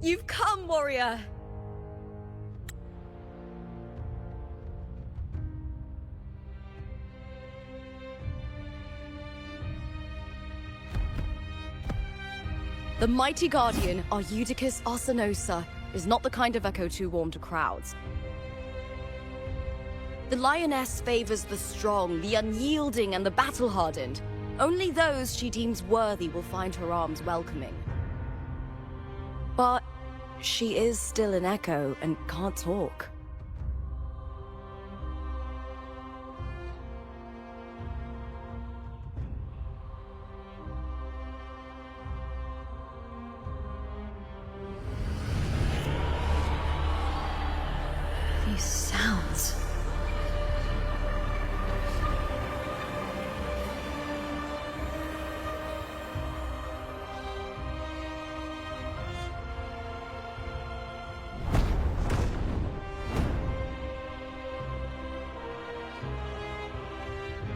You've come, warrior! The mighty guardian, Arudicus Arsenosa, is not the kind of echo too warm to crowds. The lioness favors the strong, the unyielding, and the battle-hardened. Only those she deems worthy will find her arms welcoming. But she is still an echo and can't talk. These sounds.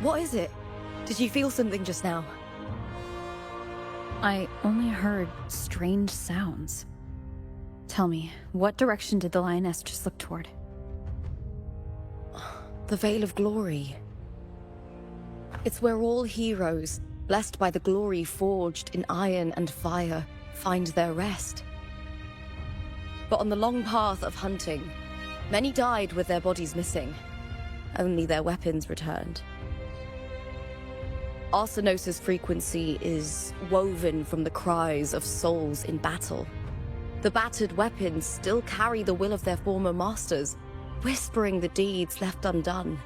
What is it? Did you feel something just now? I only heard strange sounds. Tell me, what direction did the lioness just look toward? The Vale of Glory. It's where all heroes, blessed by the glory forged in iron and fire, find their rest. But on the long path of hunting, many died with their bodies missing. Only their weapons returned. Arsenosa's frequency is woven from the cries of souls in battle. The battered weapons still carry the will of their former masters, whispering the deeds left undone.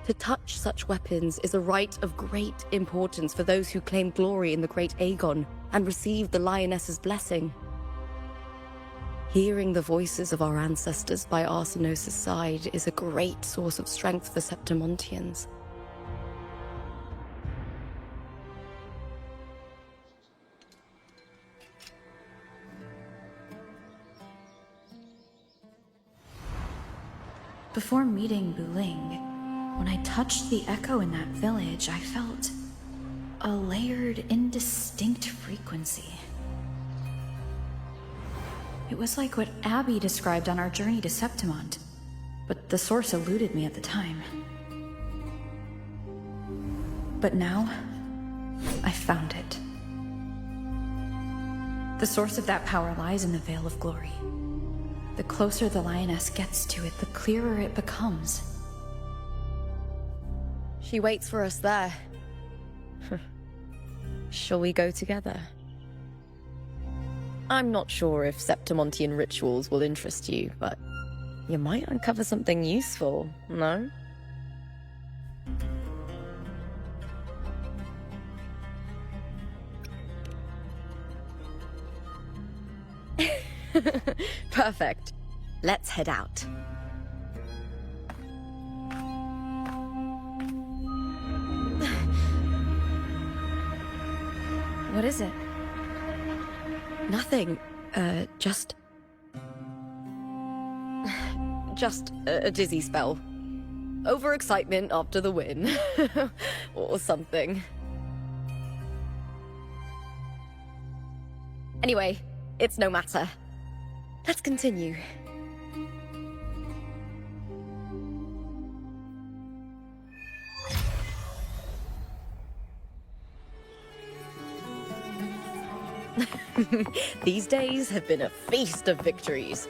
To touch such weapons is a rite of great importance for those who claim glory in the great Aegon and receive the lioness's blessing. Hearing the voices of our ancestors by Arsenosa's side is a great source of strength for Septimontians. Before meeting Buling, when I touched the echo in that village, I felt a layered, indistinct frequency. It was like what Abby described on our journey to Septimont, but the source eluded me at the time. But now, I found it. The source of that power lies in the Vale of Glory. The closer the lioness gets to it, the clearer it becomes. She waits for us there. Shall we go together? I'm not sure if Septimontian rituals will interest you, but you might uncover something useful, no? Perfect. Let's head out. What is it? Nothing. Just a dizzy spell. Overexcitement after the win. Or something. Anyway, it's no matter. Let's continue. These days have been a feast of victories.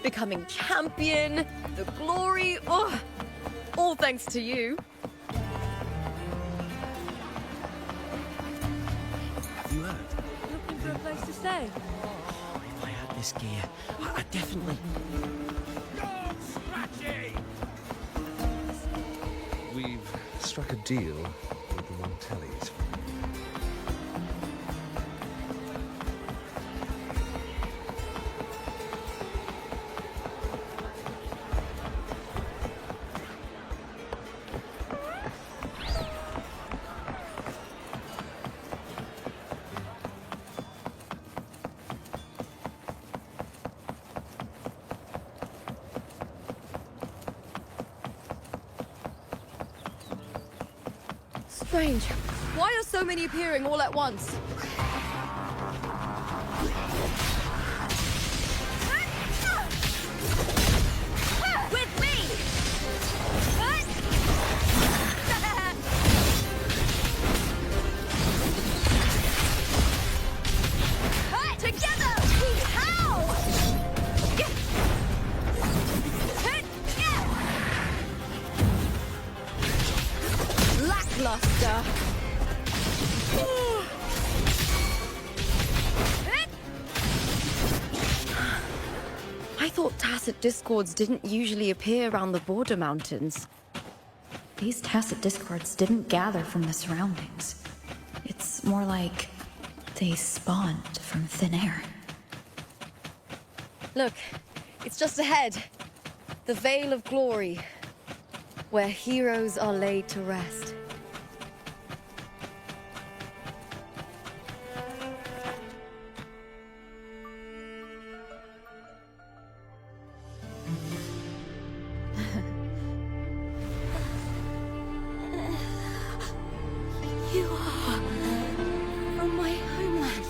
Becoming champion, the glory, oh, all thanks to you. Have you heard? Looking for a place to stay. If I had this gear, I definitely... We've struck a deal with the Montellis. Strange. Why are so many appearing all at once? With me! Together we howl! Lackluster. I thought Tacet discords didn't usually appear around the border mountains. These Tacet discords didn't gather from the surroundings. It's more like they spawned from thin air. Look, it's just ahead. The Vale of Glory, where heroes are laid to rest. You are from my homeland.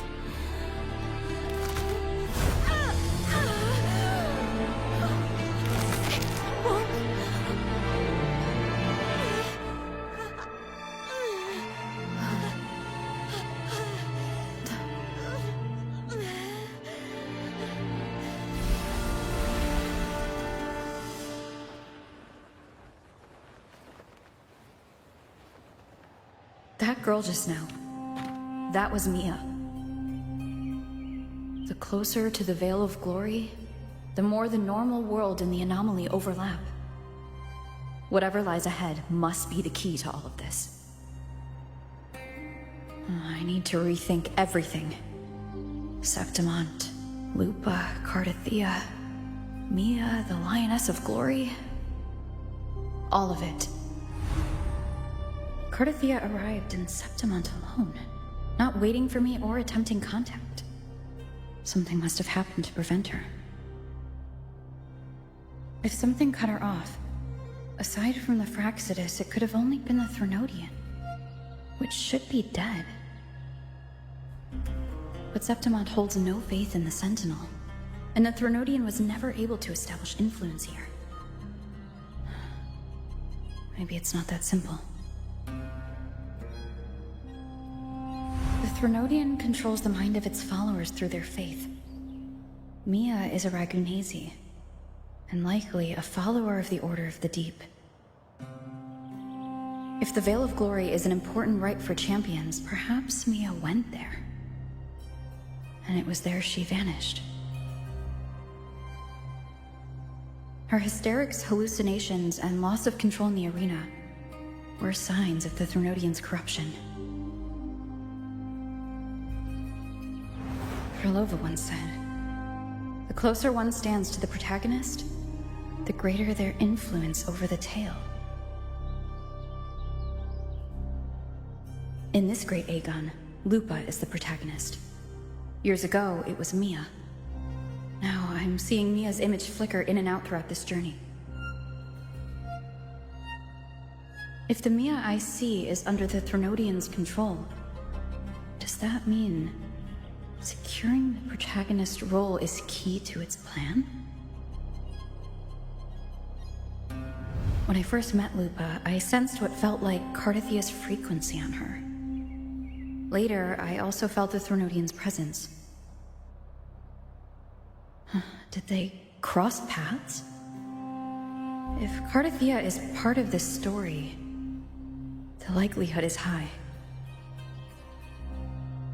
That girl just now, that was Mia. The closer to the Vale of Glory, the more the normal world and the anomaly overlap. Whatever lies ahead must be the key to all of this. I need to rethink everything. Septimont, Lupa, Cartethyia, Mia, the Lioness of Glory. All of it. Cartethyia arrived in Septimont alone, not waiting for me or attempting contact. Something must have happened to prevent her. If something cut her off, aside from the Fraxidus, it could have only been the Threnodian, which should be dead. But Septimont holds no faith in the Sentinel, and the Threnodian was never able to establish influence here. Maybe it's not that simple. The Threnodian controls the mind of its followers through their faith. Mia is a Ragunasi, and likely a follower of the Order of the Deep. If the Vale of Glory is an important rite for champions, perhaps Mia went there. And it was there she vanished. Her hysterics, hallucinations, and loss of control in the arena were signs of the Threnodian's corruption. Krylova once said, "The closer one stands to the protagonist, the greater their influence over the tale." In this great Aegon, Lupa is the protagonist. Years ago, it was Mia. Now I'm seeing Mia's image flicker in and out throughout this journey. If the Mia I see is under the Threnodian's control, does that mean securing the protagonist role is key to its plan? When I first met Lupa, I sensed what felt like Cartethia's frequency on her. Later, I also felt the Threnodian's presence. Did they cross paths? If Cartethyia is part of this story, the likelihood is high.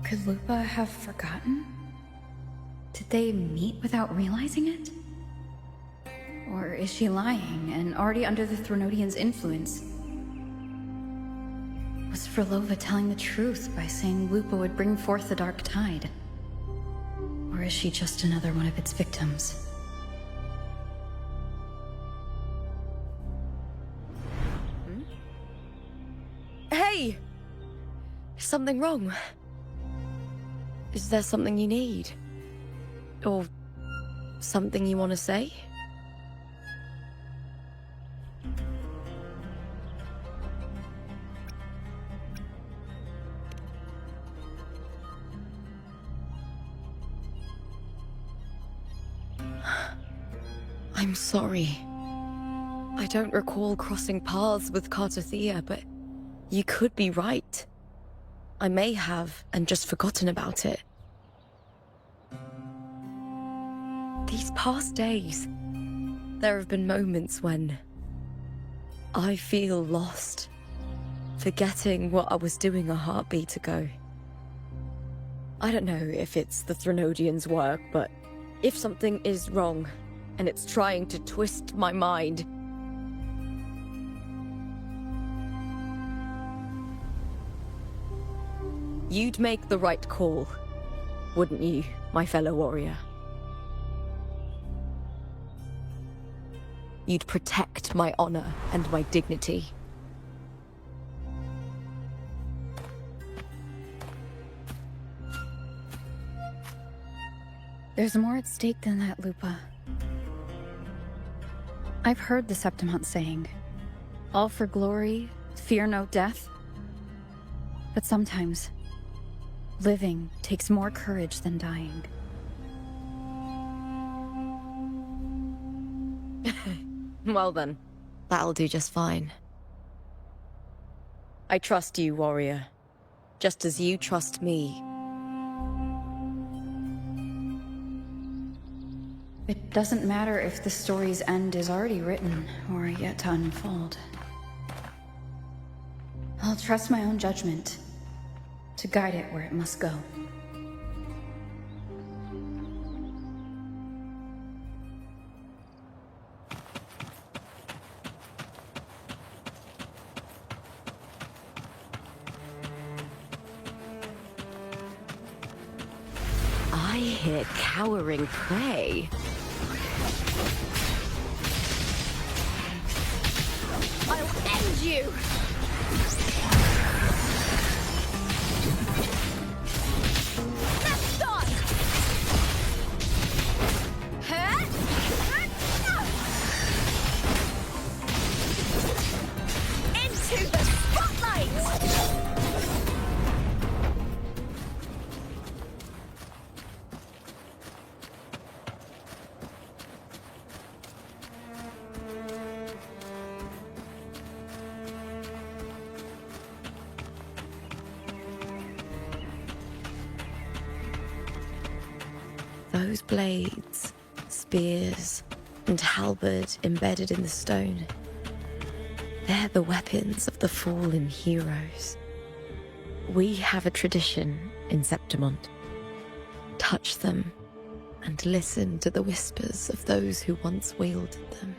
Could Lupa have forgotten? Did they meet without realizing it? Or is she lying and already under the Threnodian's influence? Was Frolova telling the truth by saying Lupa would bring forth the Dark Tide? Or is she just another one of its victims? Hey! Is something wrong? Is there something you need? Or something you want to say? I'm sorry. I don't recall crossing paths with Cartethyia, but you could be right. I may have, and just forgotten about it. These past days, there have been moments when I feel lost, forgetting what I was doing a heartbeat ago. I don't know if it's the Threnodians' work, but if something is wrong, and it's trying to twist my mind, you'd make the right call, wouldn't you, my fellow warrior? You'd protect my honor and my dignity. There's more at stake than that, Lupa. I've heard the Septimont saying, all for glory, fear no death. But sometimes, living takes more courage than dying. Well then, that'll do just fine. I trust you, warrior. Just as you trust me. It doesn't matter if the story's end is already written or yet to unfold. I'll trust my own judgment to guide it where it must go. I hear cowering prey. I'll end you! Let's start! Into the spotlight! Those blades, spears, and halberd embedded in the stone. They're the weapons of the fallen heroes. We have a tradition in Septimont. Touch them and listen to the whispers of those who once wielded them.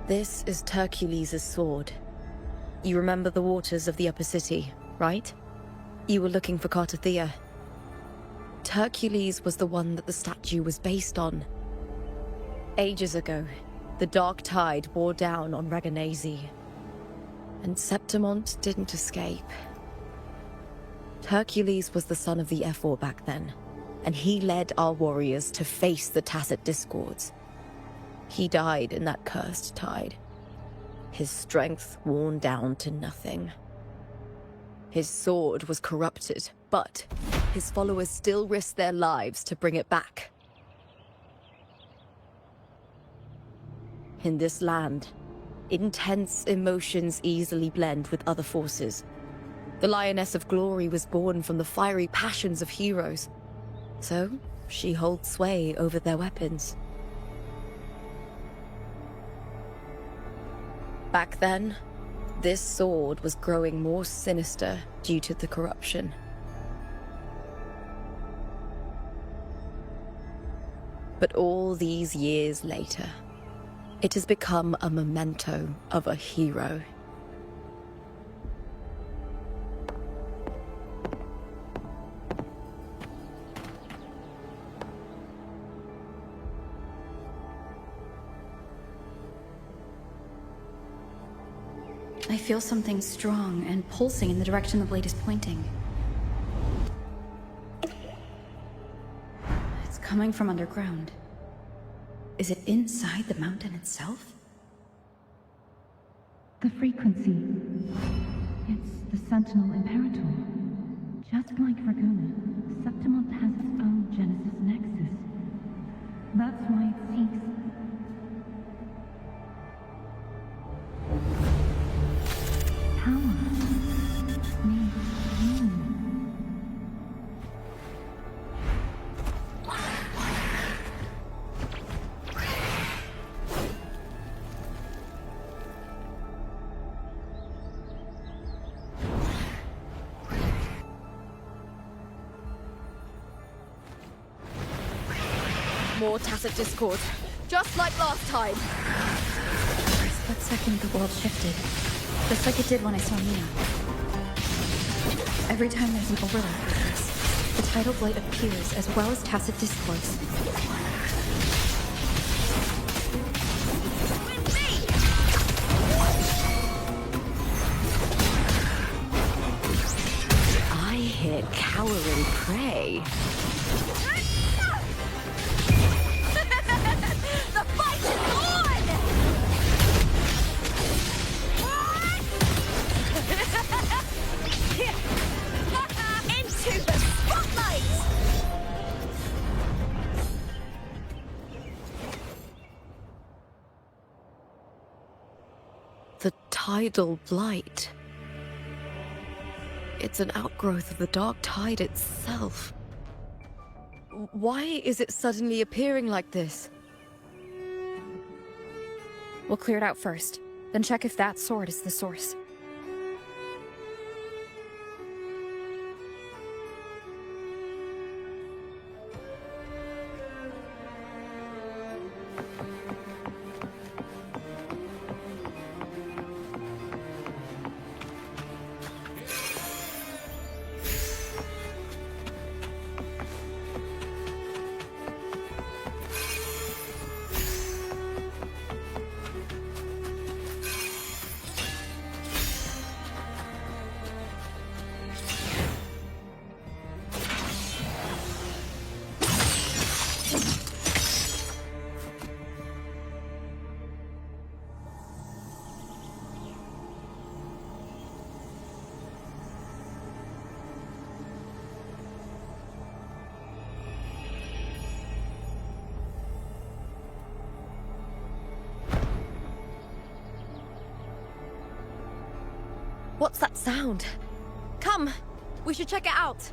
This is Hercules' sword. You remember the waters of the upper city, right? You were looking for Cartethyia. Hercules was the one that the statue was based on. Ages ago, the dark tide bore down on Reganesi, and Septimont didn't escape. Hercules was the son of the Ephor back then, and he led our warriors to face the Tacet discords. He died in that cursed tide, his strength worn down to nothing. His sword was corrupted, but his followers still risked their lives to bring it back. In this land, intense emotions easily blend with other forces. The Lioness of Glory was born from the fiery passions of heroes, so she holds sway over their weapons. Back then, this sword was growing more sinister due to the corruption. But all these years later, it has become a memento of a hero. I feel something strong and pulsing in the direction the blade is pointing. It's coming from underground. Is it inside the mountain itself? The frequency. It's the Sentinel Imperator. Just like Dragona, Septimont has its own Genesis Nexus. That's why it seeks... power. Means human. More Tacet discord, just like last time. For a split second, the world shifted. Just like it did when I saw Mia. Every time there's an overlap like this, the Tidal Blight appears as well as Tacet discords. I hear cowering prey. The fight is on! Into the spotlight! The Tidal Blight. It's an outgrowth of the dark tide itself. Why is it suddenly appearing like this? We'll clear it out first, then check if that sword is the source. What's that sound? Come, we should check it out.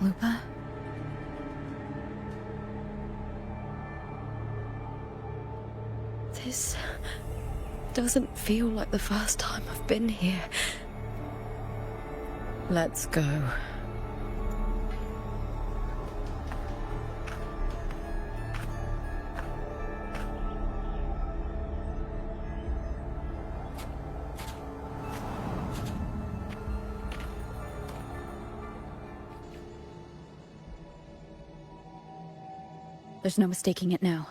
Lupa? This doesn't feel like the first time I've been here. Let's go. There's no mistaking it now.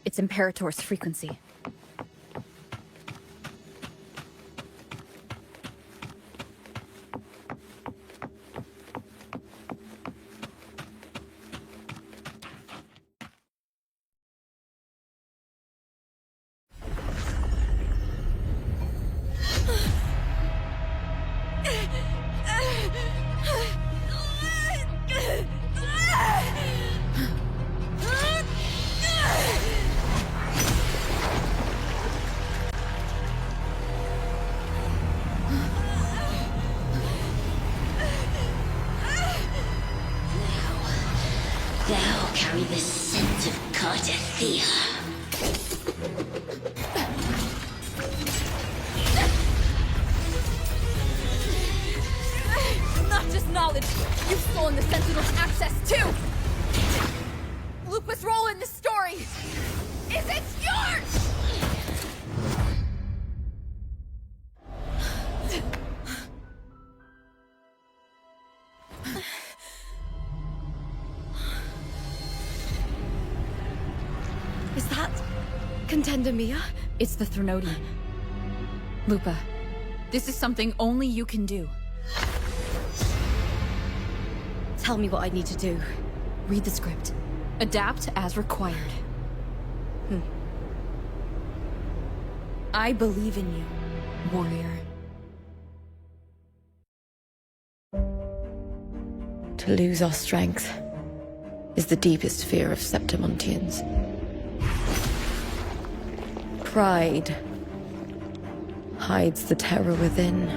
It's Imperator's frequency. Thou carry the scent of Cartethyia. Not just knowledge, you've stolen the Sentinel's access too! Lupa's role in this story isn't yours! Is that Contender Mia? It's the Threnodian. Lupa, this is something only you can do. Tell me what I need to do. Read the script. Adapt as required. I believe in you, warrior. To lose our strength is the deepest fear of Septimontians. Pride hides the terror within.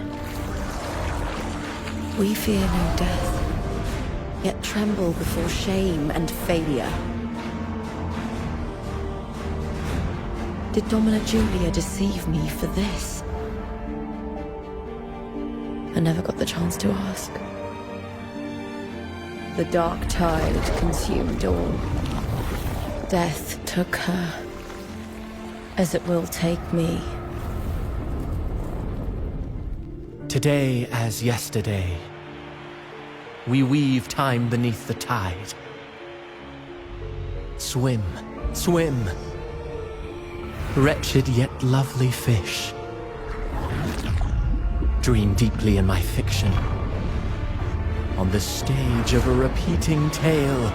We fear no death, yet tremble before shame and failure. Did Domina Julia deceive me for this? I never got the chance to ask. The dark tide consumed all. Death took her, as it will take me. Today as yesterday, we weave time beneath the tide. Swim, swim, wretched yet lovely fish. Dream deeply in my fiction, on the stage of a repeating tale,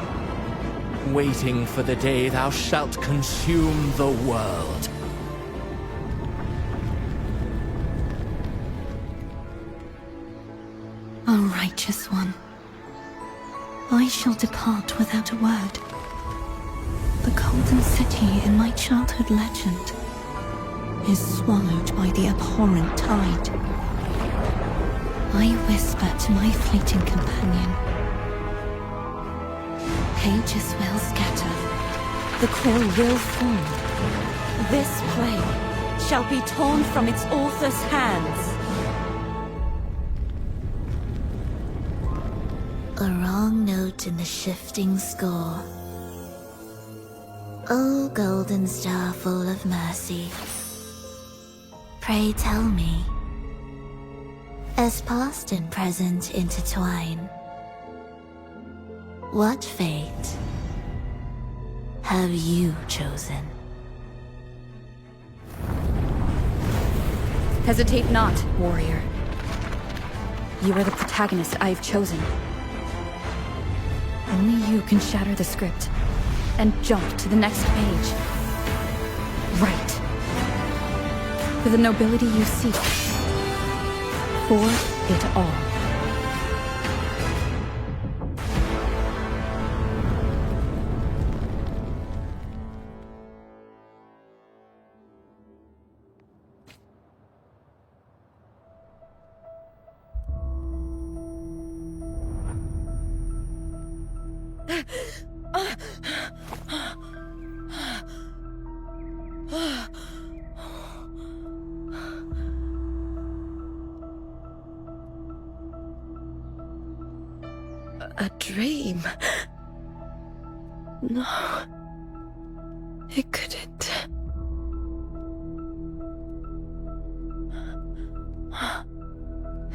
waiting for the day thou shalt consume the world. O righteous one, I shall depart without a word. The golden city in my childhood legend is swallowed by the abhorrent tide. I whisper to my fleeting companion. Pages will scatter. The quill will fall. This play shall be torn from its author's hands. A wrong note in the shifting score. O golden star full of mercy, pray tell me, as past and present intertwine, what fate have you chosen? Hesitate not, warrior. You are the protagonist I have chosen. Only you can shatter the script and jump to the next page. Right. For the nobility you seek. For it all. a dream. No. It couldn't.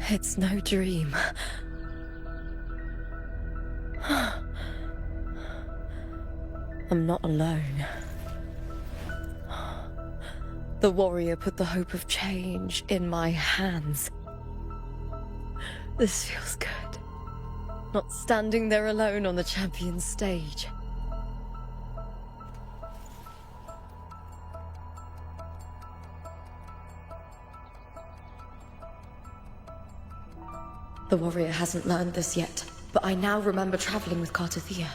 It's no dream. I'm not alone. The warrior put the hope of change in my hands. This feels good. Not standing there alone on the champion's stage. The warrior hasn't learned this yet, but I now remember traveling with Cartethyia.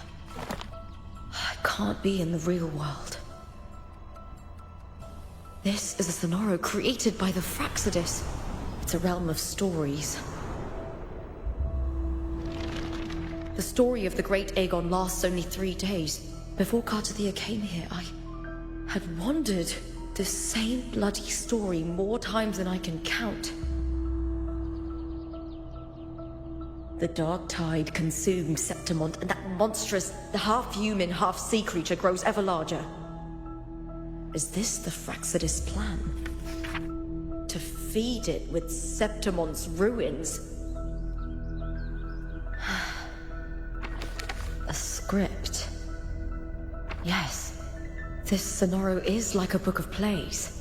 I can't be in the real world. This is a Sonoro created by the Fraxidus. It's a realm of stories. The story of the Great Aegon lasts only 3 days. Before Cartethyia came here, I had wandered this same bloody story more times than I can count. The dark tide consumed Septimont, and that monstrous, half-human, half-sea creature grows ever larger. Is this the Fraxidus plan? To feed it with Septimont's ruins? A script. Yes, this Sonoro is like a book of plays.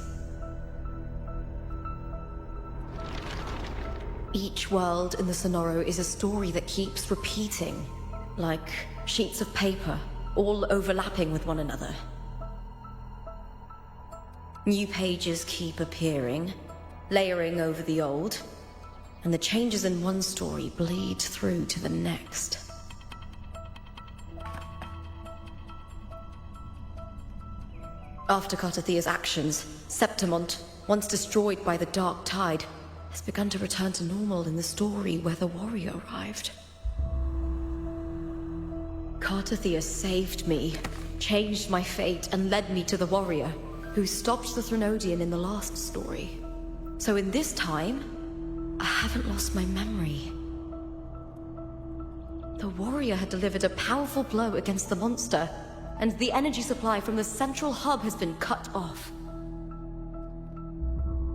Each world in the Sonoro is a story that keeps repeating, like sheets of paper, all overlapping with one another. New pages keep appearing, layering over the old, and the changes in one story bleed through to the next. After Cartethia's actions, Septimont, once destroyed by the dark tide, has begun to return to normal in the story where the warrior arrived. Cartethyia saved me, changed my fate, and led me to the warrior, who stopped the Threnodian in the last story. So in this time, I haven't lost my memory. The warrior had delivered a powerful blow against the monster, and the energy supply from the central hub has been cut off.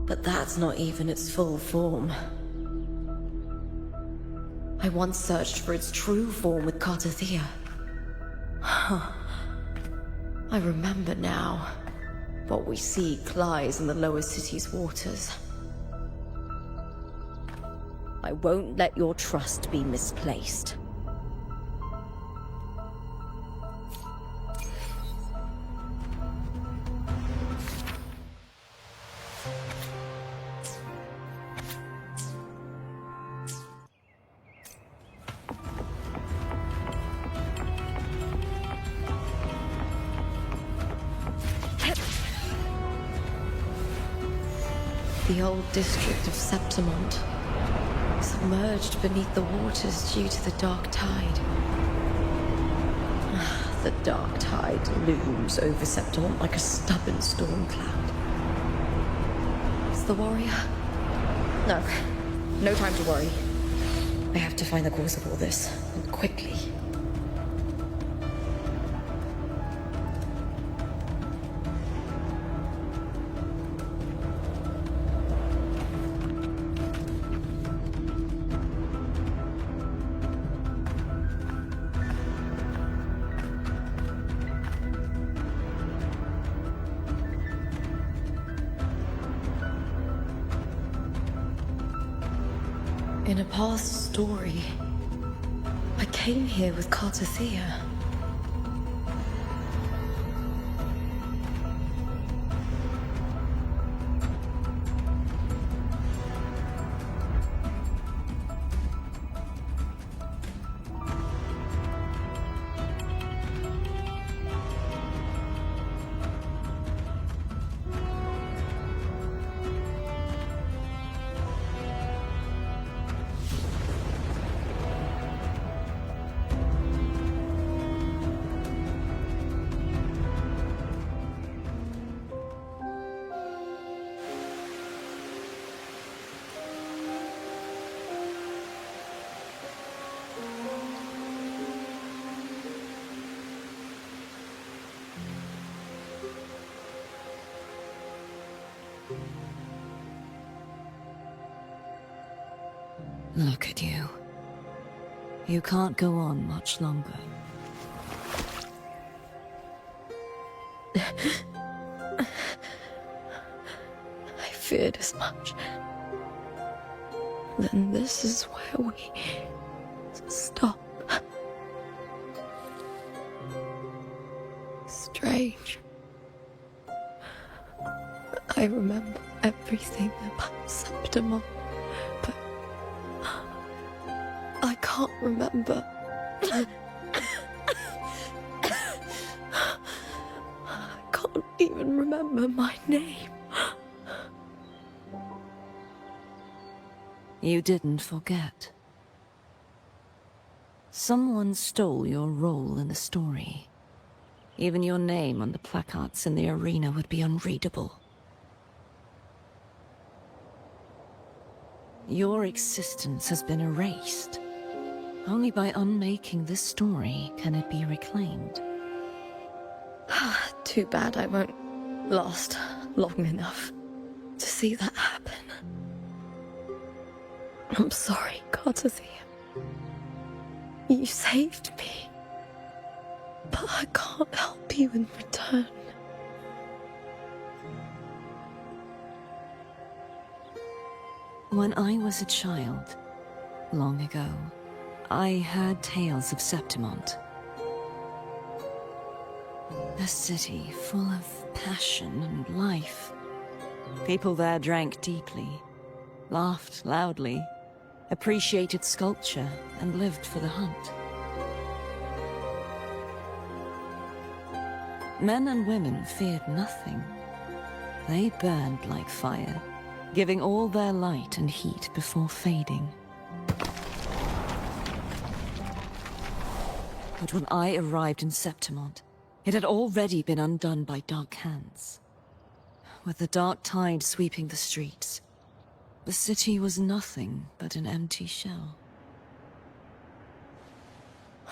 But that's not even its full form. I once searched for its true form with Cartethyia. I remember now. What we seek lies in the lower city's waters. I won't let your trust be misplaced. The old district of Septimont, submerged beneath the waters due to the dark tide. The dark tide looms over Septimont like a stubborn storm cloud. Is the warrior? No. No time to worry. I have to find the cause of all this, and quickly. In a past story, I came here with Cartethyia. Look at you. You can't go on much longer. I feared as much. Then this is where we stop. Strange. I remember everything about Septimon, but I can't remember. I can't even remember my name. You didn't forget. Someone stole your role in the story. Even your name on the placards in the arena would be unreadable. Your existence has been erased. Only by unmaking this story can it be reclaimed. Too bad I won't last long enough to see that happen. I'm sorry, Cartethyia. You saved me. But I can't help you in return. When I was a child, long ago, I heard tales of Septimont. A city full of passion and life. People there drank deeply, laughed loudly, appreciated sculpture, and lived for the hunt. Men and women feared nothing. They burned like fire, giving all their light and heat before fading. But when I arrived in Septimont, it had already been undone by dark hands. With the dark tide sweeping the streets, the city was nothing but an empty shell.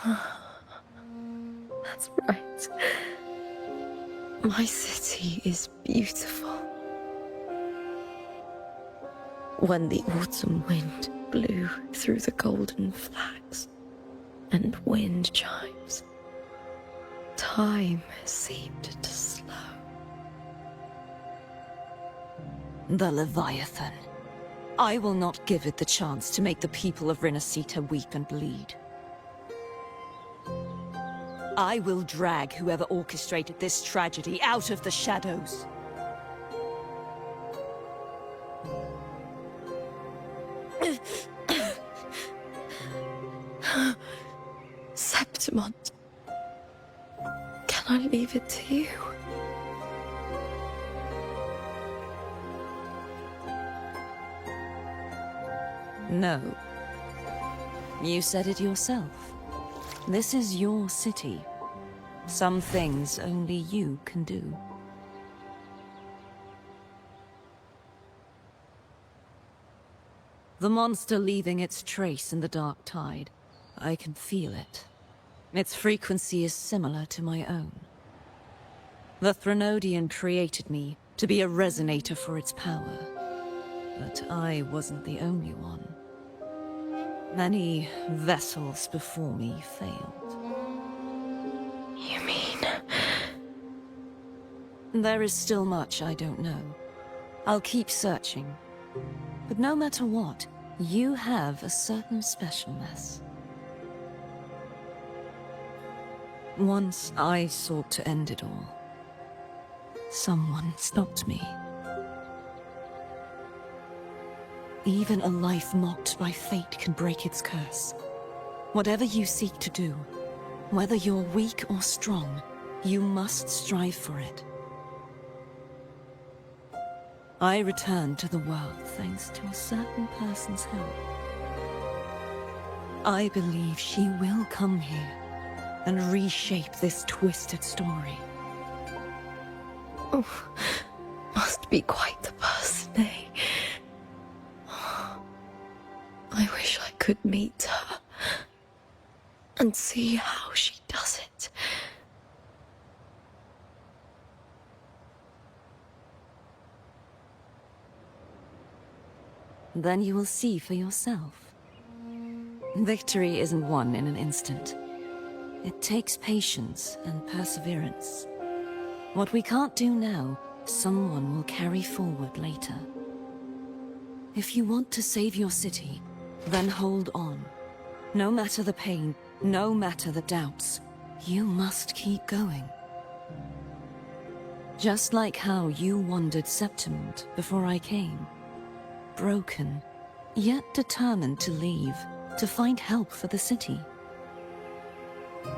That's right. My city is beautiful. When the autumn wind blew through the golden flags and wind chimes, time seemed to slow. The Leviathan. I will not give it the chance to make the people of Rinascita weep and bleed. I will drag whoever orchestrated this tragedy out of the shadows. Septimont. Can I leave it to you? No. You said it yourself. This is your city. Some things only you can do. The monster leaving its trace in the dark tide. I can feel it. Its frequency is similar to my own. The Threnodian created me to be a resonator for its power. But I wasn't the only one. Many vessels before me failed. You mean? There is still much I don't know. I'll keep searching. But no matter what, you have a certain specialness. Once I sought to end it all. Someone stopped me. Even a life mocked by fate can break its curse. Whatever you seek to do, whether you're weak or strong, you must strive for it. I returned to the world thanks to a certain person's help. I believe she will come here and reshape this twisted story. Oh, must be quite the person, eh? I wish I could meet her and see how she does it. Then you will see for yourself. Victory isn't won in an instant. It takes patience and perseverance. What we can't do now, someone will carry forward later. If you want to save your city, then hold on. No matter the pain, no matter the doubts, you must keep going. Just like how you wandered Septimund before I came. Broken, yet determined to leave, to find help for the city.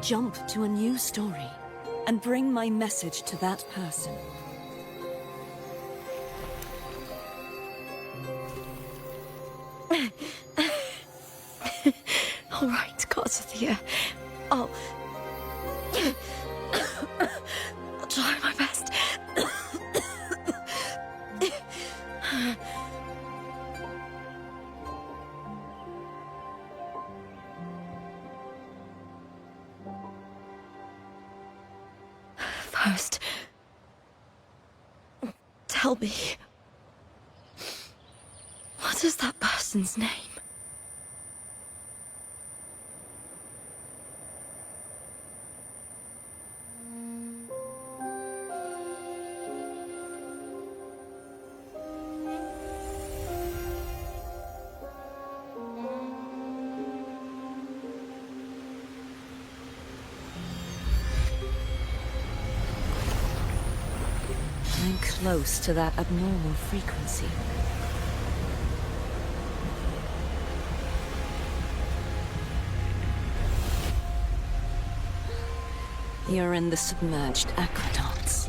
Jump to a new story, and bring my message to that person. All right, Cartethyia. I'll try my best. First, tell me, what is that person's name? I'm close to that abnormal frequency. You're in the submerged aqueducts.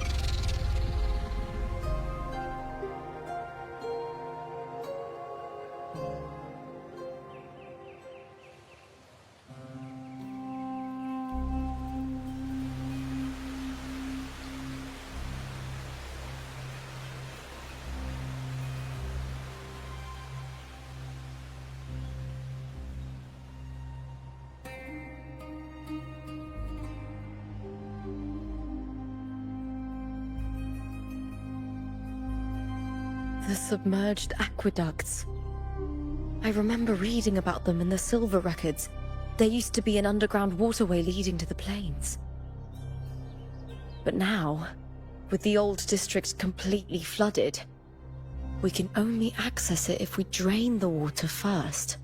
The submerged aqueducts. I remember reading about them in the silver records. There used to be an underground waterway leading to the plains. But now, with the old district completely flooded, we can only access it if we drain the water first.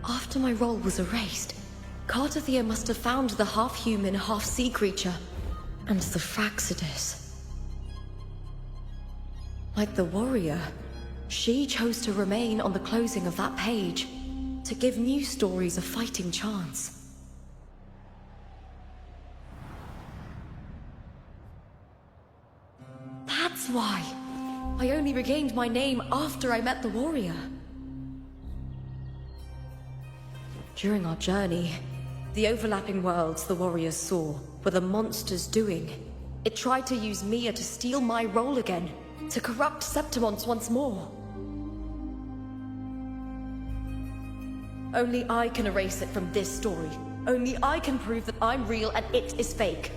After my role was erased, Cartethyia must have found the half-human, half-sea creature, and the Fraxidus. Like the warrior, she chose to remain on the closing of that page, to give new stories a fighting chance. That's why I only regained my name after I met the warrior. During our journey, the overlapping worlds the warriors saw were the monsters doing. It tried to use Mia to steal my role again, to corrupt Septimund once more. Only I can erase it from this story. Only I can prove that I'm real and it is fake.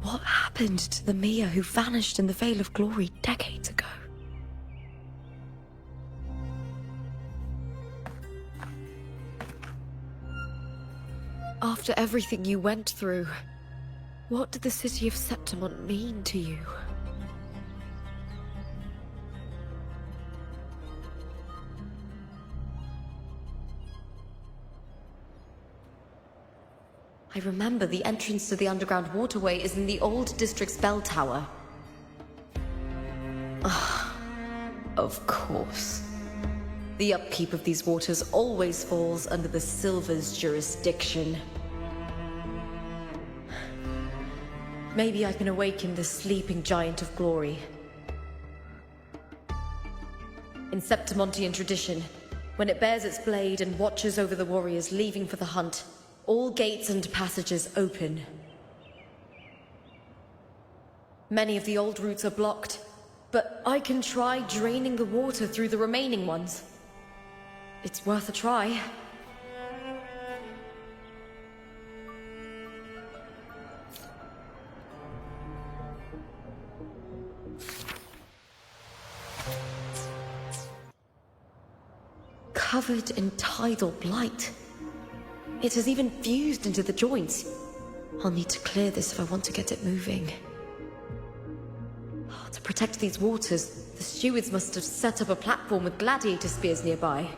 What happened to the Mia who vanished in the Vale of Glory decades ago? After everything you went through, what did the city of Septimund mean to you? I remember the entrance to the underground waterway is in the old district's bell tower. Ah, of course. The upkeep of these waters always falls under the Silver's jurisdiction. Maybe I can awaken the sleeping giant of glory. In Septimontian tradition, when it bears its blade and watches over the warriors leaving for the hunt, all gates and passages open. Many of the old routes are blocked, but I can try draining the water through the remaining ones. It's worth a try. covered in Tidal Blight. It has even fused into the joints. I'll need to clear this if I want to get it moving. To protect these waters, the stewards must have set up a platform with gladiator spears nearby.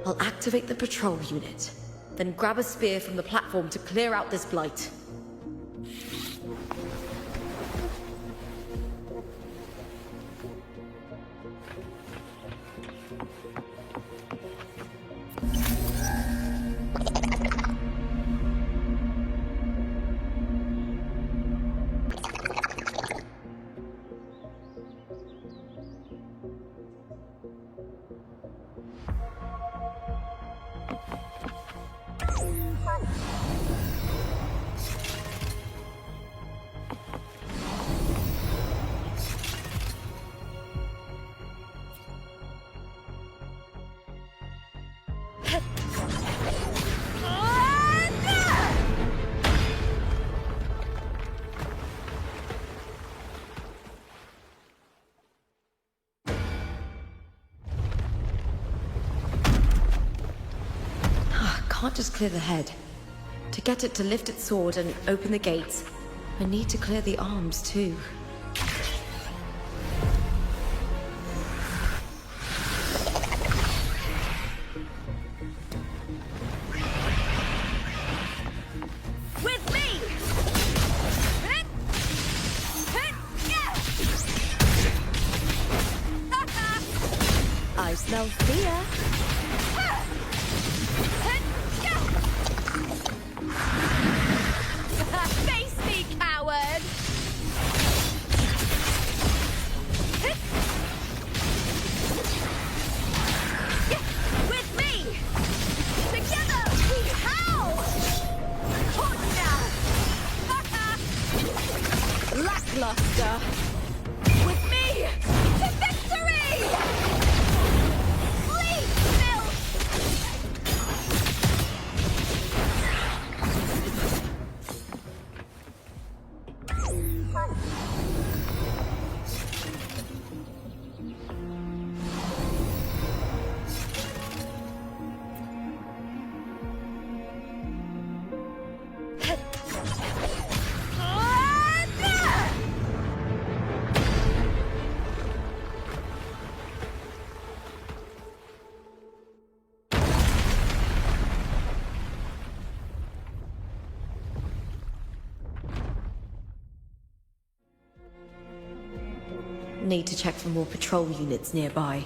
I'll activate the patrol unit, then grab a spear from the platform to clear out this blight. Can't just clear the head. To get it to lift its sword and open the gates, I need to clear the arms too. With me! I smell fear. Face me, coward! With me! Together we howl! Lackluster. With me! To victory! Please, Bill! Need to check for more patrol units nearby.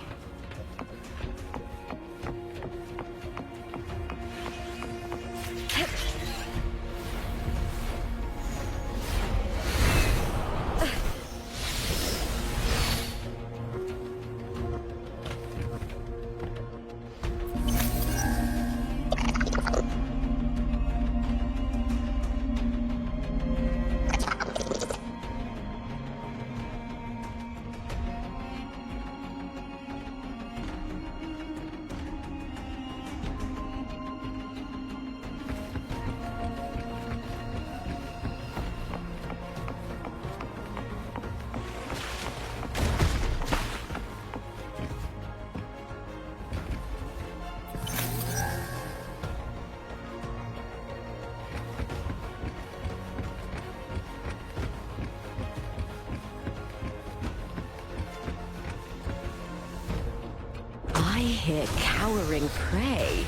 I hear cowering prey.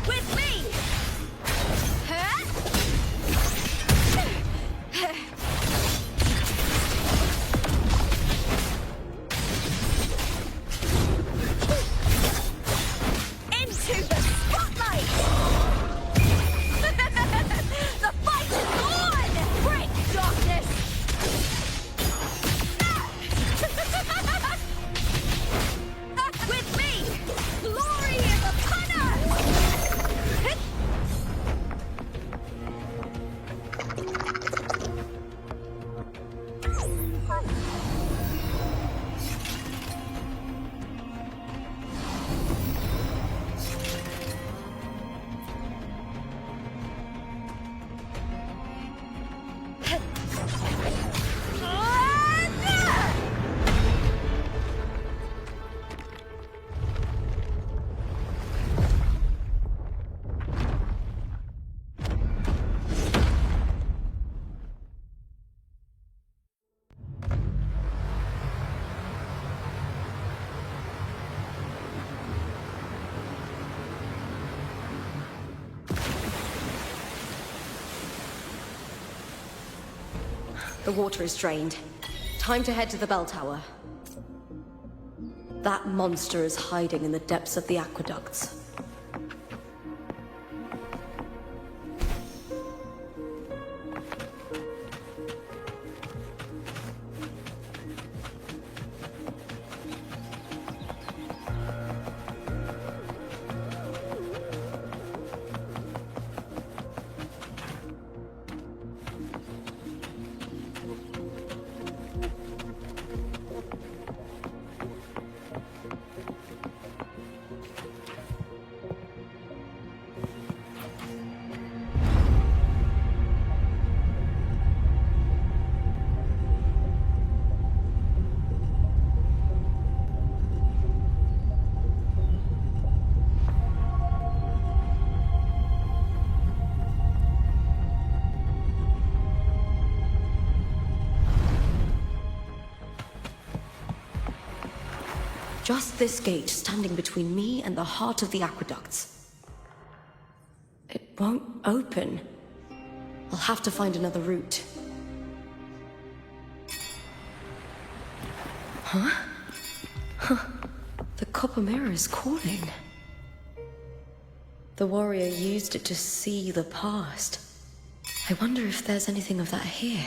With me! Into the spotlight! The water is drained. Time to head to the bell tower. That monster is hiding in the depths of the aqueducts. Just this gate standing between me and the heart of the aqueducts. It won't open. I'll have to find another route. Huh? The copper mirror is calling. The warrior used it to see the past. I wonder if there's anything of that here.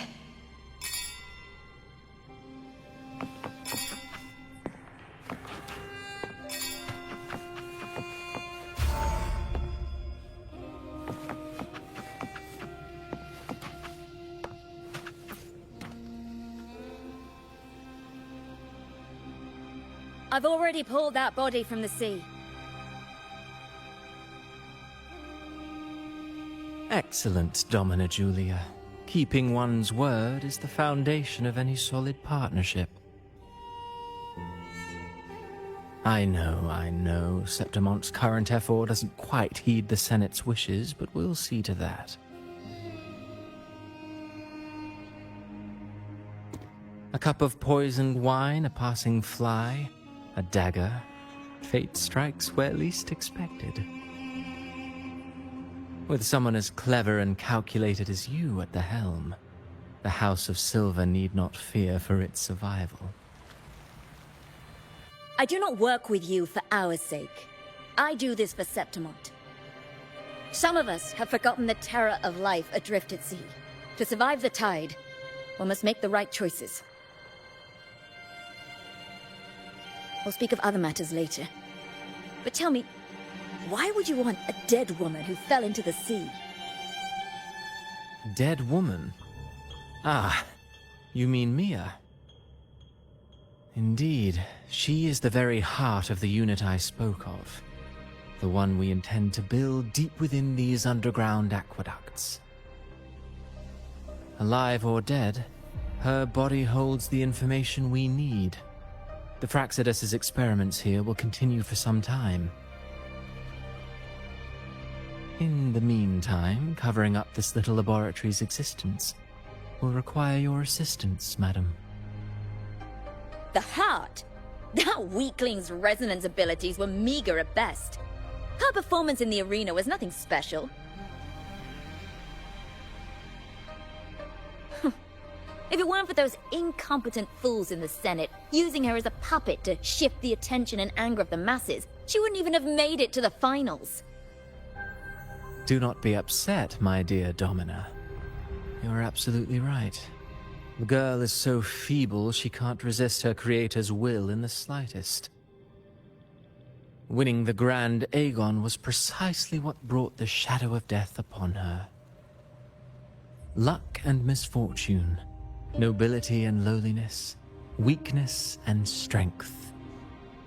I've already pulled that body from the sea. Excellent, Domina Julia. Keeping one's word is the foundation of any solid partnership. I know, Septimonte's current effort doesn't quite heed the Senate's wishes, but we'll see to that. A cup of poisoned wine, a passing fly, a dagger. Fate strikes where least expected. With someone as clever and calculated as you at the helm, the House of Silver need not fear for its survival. I do not work with you for our sake. I do this for Septimont. Some of us have forgotten the terror of life adrift at sea. To survive the tide, one must make the right choices. We'll speak of other matters later. But tell me, why would you want a dead woman who fell into the sea? Dead woman? Ah, you mean Mia? Indeed, she is the very heart of the unit I spoke of. The one we intend to build deep within these underground aqueducts. Alive or dead, her body holds the information we need. The Fraxidus's experiments here will continue for some time. In the meantime, covering up this little laboratory's existence will require your assistance, madam. The heart? That weakling's resonance abilities were meager at best. Her performance in the arena was nothing special. If it weren't for those incompetent fools in the Senate, using her as a puppet to shift the attention and anger of the masses, she wouldn't even have made it to the finals. Do not be upset, my dear Domina. You're absolutely right. The girl is so feeble she can't resist her creator's will in the slightest. Winning the Grand Aegon was precisely what brought the shadow of death upon her. Luck and misfortune, nobility and lowliness, weakness and strength.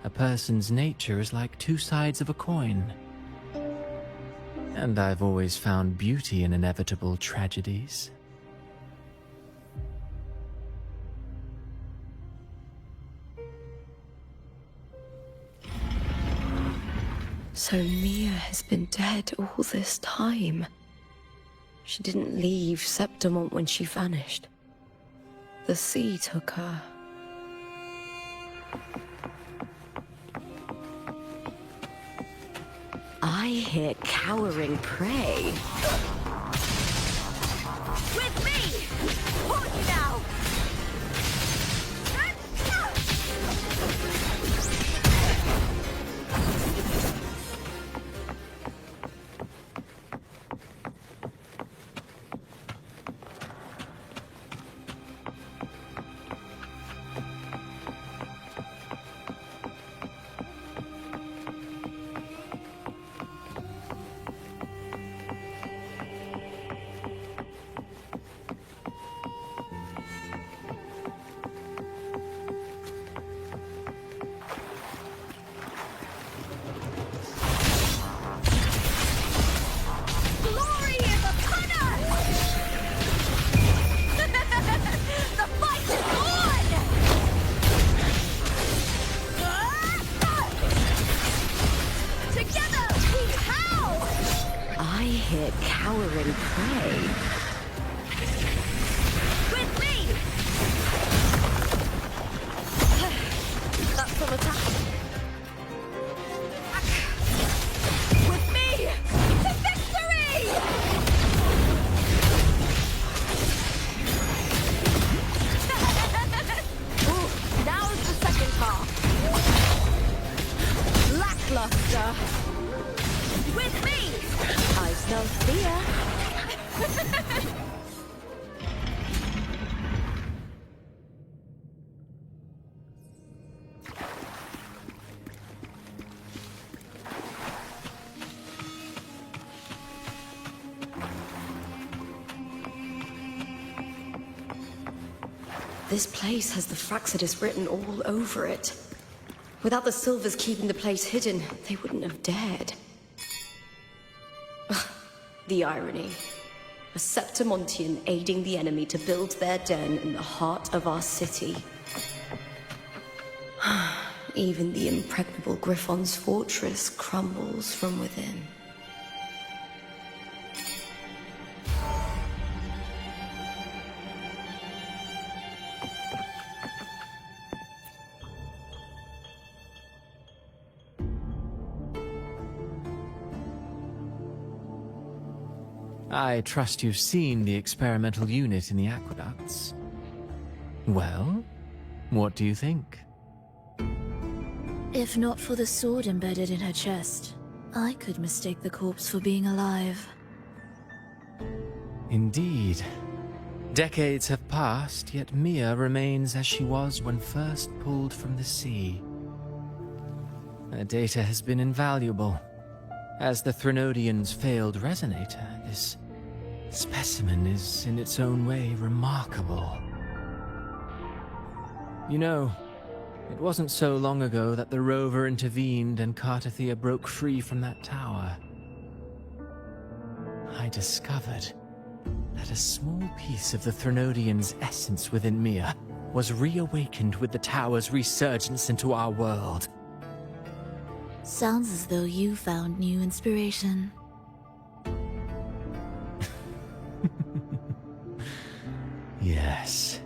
A person's nature is like two sides of a coin. And I've always found beauty in inevitable tragedies. So Mia has been dead all this time. She didn't leave Septimont when she vanished. The sea took her. I hear cowering prey. With me! Hold you now! cowering prey. With me! That's some attack. With me! To victory! Ooh, now's the second half. Lackluster. With me! I smell fear. This place has the Fraxidus written all over it. Without the Silvers keeping the place hidden, they wouldn't have dared. Ugh, the irony. A Septimontian aiding the enemy to build their den in the heart of our city. Even the impregnable Griffon's fortress crumbles from within. I trust you've seen the experimental unit in the aqueducts. Well, what do you think? If not for the sword embedded in her chest, I could mistake the corpse for being alive. Indeed. Decades have passed, yet Mia remains as she was when first pulled from the sea. Her data has been invaluable. As the Threnodian's failed resonator, this specimen is in its own way remarkable. You know, it wasn't so long ago that the rover intervened and Cartethyia broke free from that tower. I discovered that a small piece of the Threnodian's essence within Mia was reawakened with the tower's resurgence into our world. Sounds as though you found new inspiration. Yes.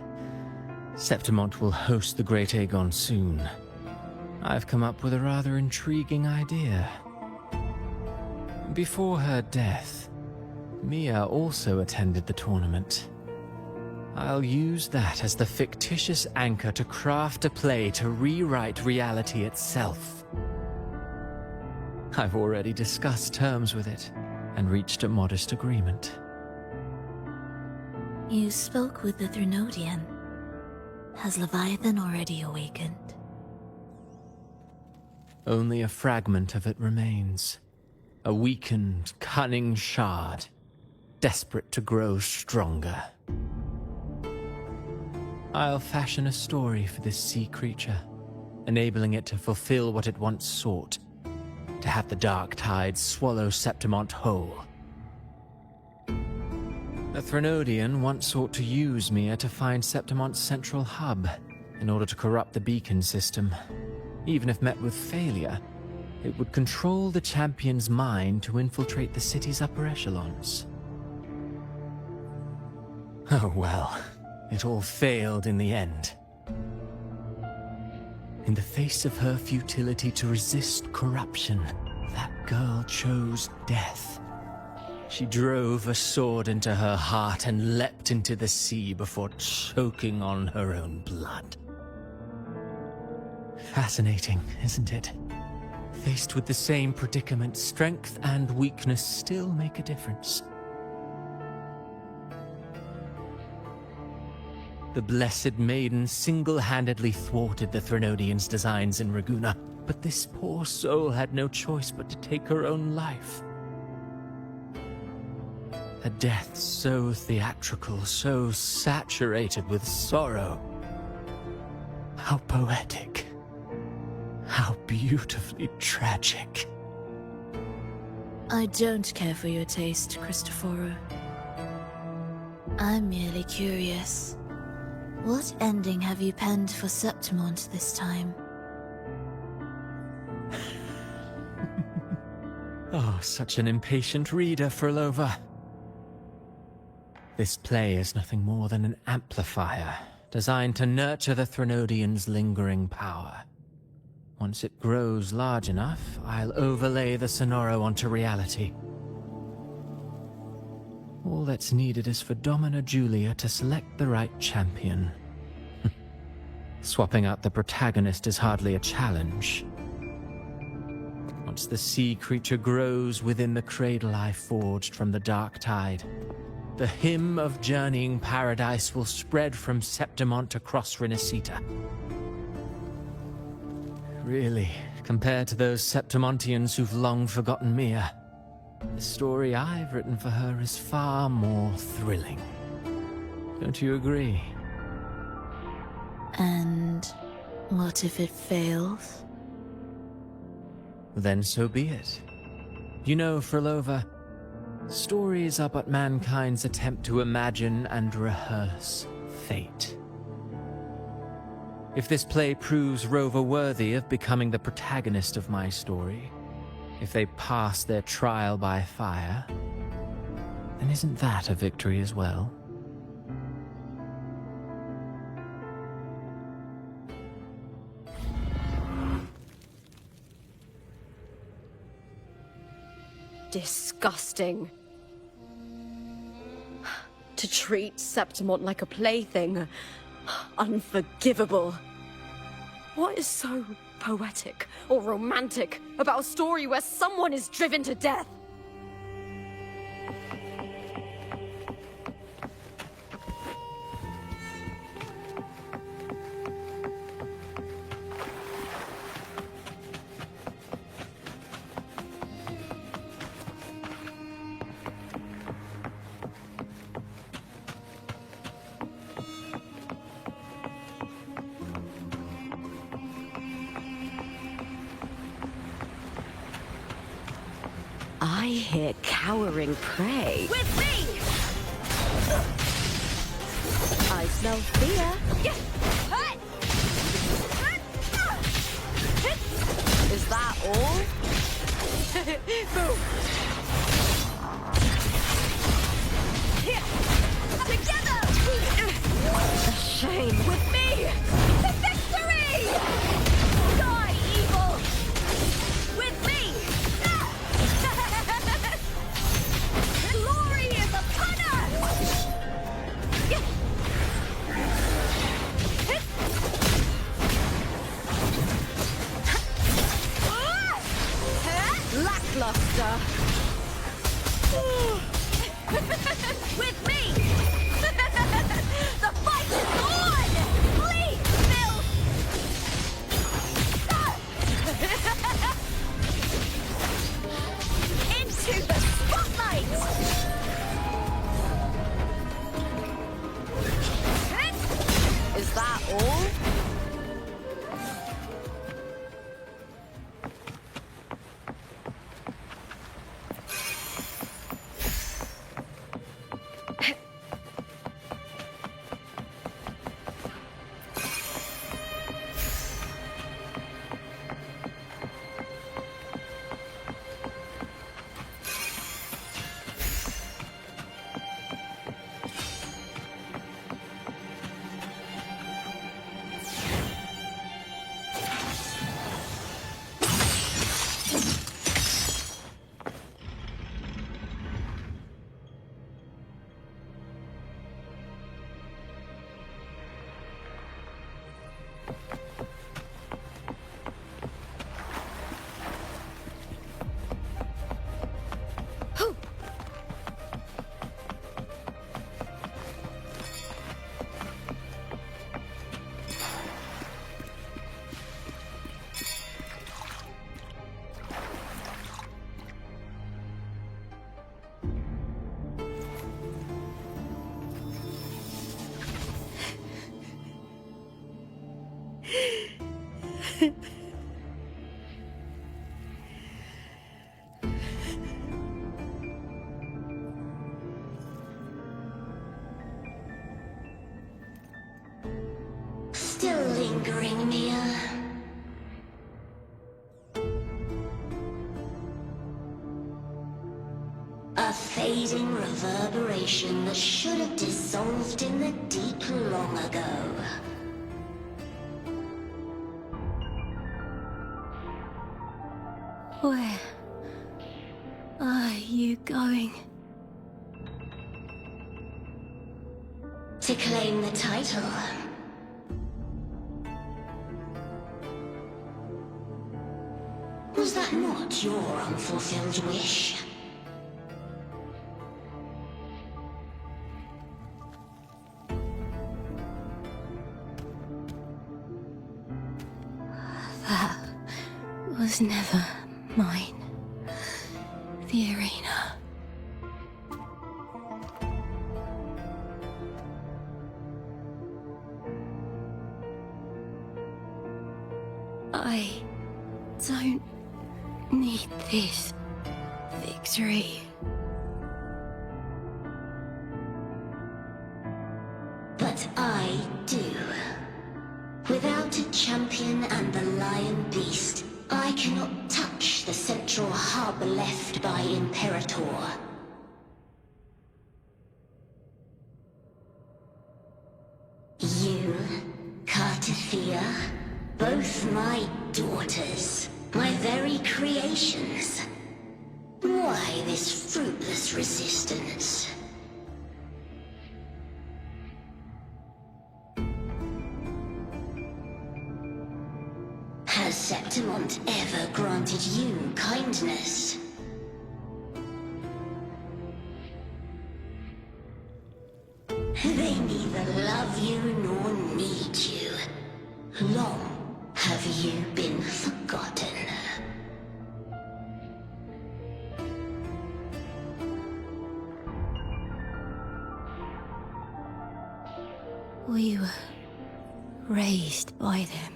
Septimont will host the Great Aegon soon. I've come up with a rather intriguing idea. Before her death, Mia also attended the tournament. I'll use that as the fictitious anchor to craft a play to rewrite reality itself. I've already discussed terms with it, and reached a modest agreement. You spoke with the Threnodian. Has Leviathan already awakened? Only a fragment of it remains. A weakened, cunning shard, desperate to grow stronger. I'll fashion a story for this sea creature, enabling it to fulfill what it once sought, to have the dark tide swallow Septimont whole. The Threnodian once sought to use Mia to find Septimont's central hub, in order to corrupt the beacon system. Even if met with failure, it would control the champion's mind to infiltrate the city's upper echelons. Oh well, it all failed in the end. In the face of her futility to resist corruption, that girl chose death. She drove a sword into her heart and leapt into the sea before choking on her own blood. Fascinating, isn't it? Faced with the same predicament, strength and weakness still make a difference. The Blessed Maiden single-handedly thwarted the Threnodian's designs in Raguna, but this poor soul had no choice but to take her own life. A death so theatrical, so saturated with sorrow. How poetic. How beautifully tragic. I don't care for your taste, Cristoforo. I'm merely curious. What ending have you penned for Septimont this time? Oh, such an impatient reader, Frolova. This play is nothing more than an amplifier, designed to nurture the Threnodian's lingering power. Once it grows large enough, I'll overlay the Sonoro onto reality. All that's needed is for Domina Julia to select the right champion. Swapping out the protagonist is hardly a challenge. Once the sea creature grows within the cradle I forged from the dark tide, the hymn of journeying paradise will spread from Septimont across Rinascita. Really, compared to those Septimontians who've long forgotten Mia, the story I've written for her is far more thrilling. Don't you agree? And what if it fails? Then so be it. You know, Frolova, stories are but mankind's attempt to imagine and rehearse fate. If this play proves Rover worthy of becoming the protagonist of my story, if they pass their trial by fire, then isn't that a victory as well? Disgusting. To treat Septimont like a plaything. Unforgivable. What is so poetic or romantic about a story where someone is driven to death? I hear cowering prey. With me! I smell fear. Is that all? Boom! Together! A shame. With me! To victory! Die, evil! With me! Glory is upon us! Lackluster! With me! The fight is on! Please, Bill! Into the spotlight! Is that all? Still lingering, Mia. A fading reverberation that should have dissolved in the deep long ago. Where are you going? To claim the title. Was that not your unfulfilled wish? That was never mine. The arena. I don't need this victory. But I do. Without a champion and the lion beast, I cannot touch the central hub left by Imperator. You, Cartethyia, both my daughters, my very creations. Why this fruitless resistance? Has Septimont ever granted you kindness? They neither love you nor need you. Long have you been forgotten. We were raised by them.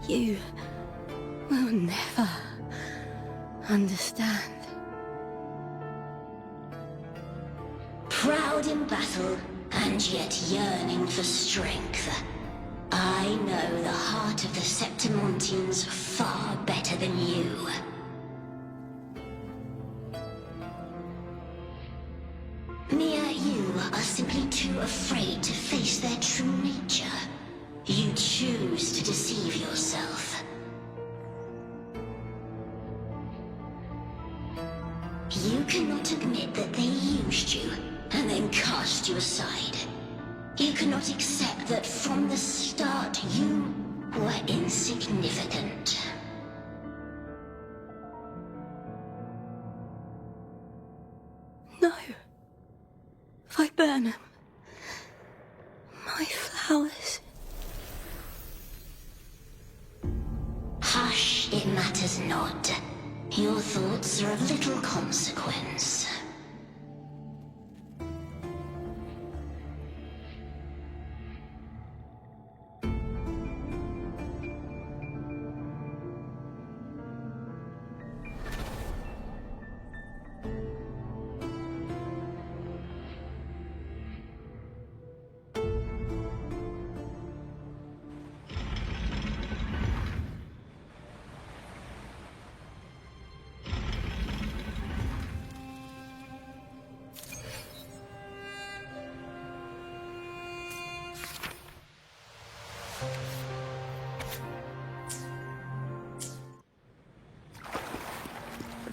You will never understand. Proud in battle, and yet yearning for strength. I know the heart of the Septimontians far better than you. Mia, you are simply too afraid to face their true nature. You choose to deceive yourself. You cannot admit that they used you, and then cast you aside. You cannot accept that from the start you were insignificant. No. Viburnum. My flowers. Hush, it matters not. Your thoughts are of little consequence.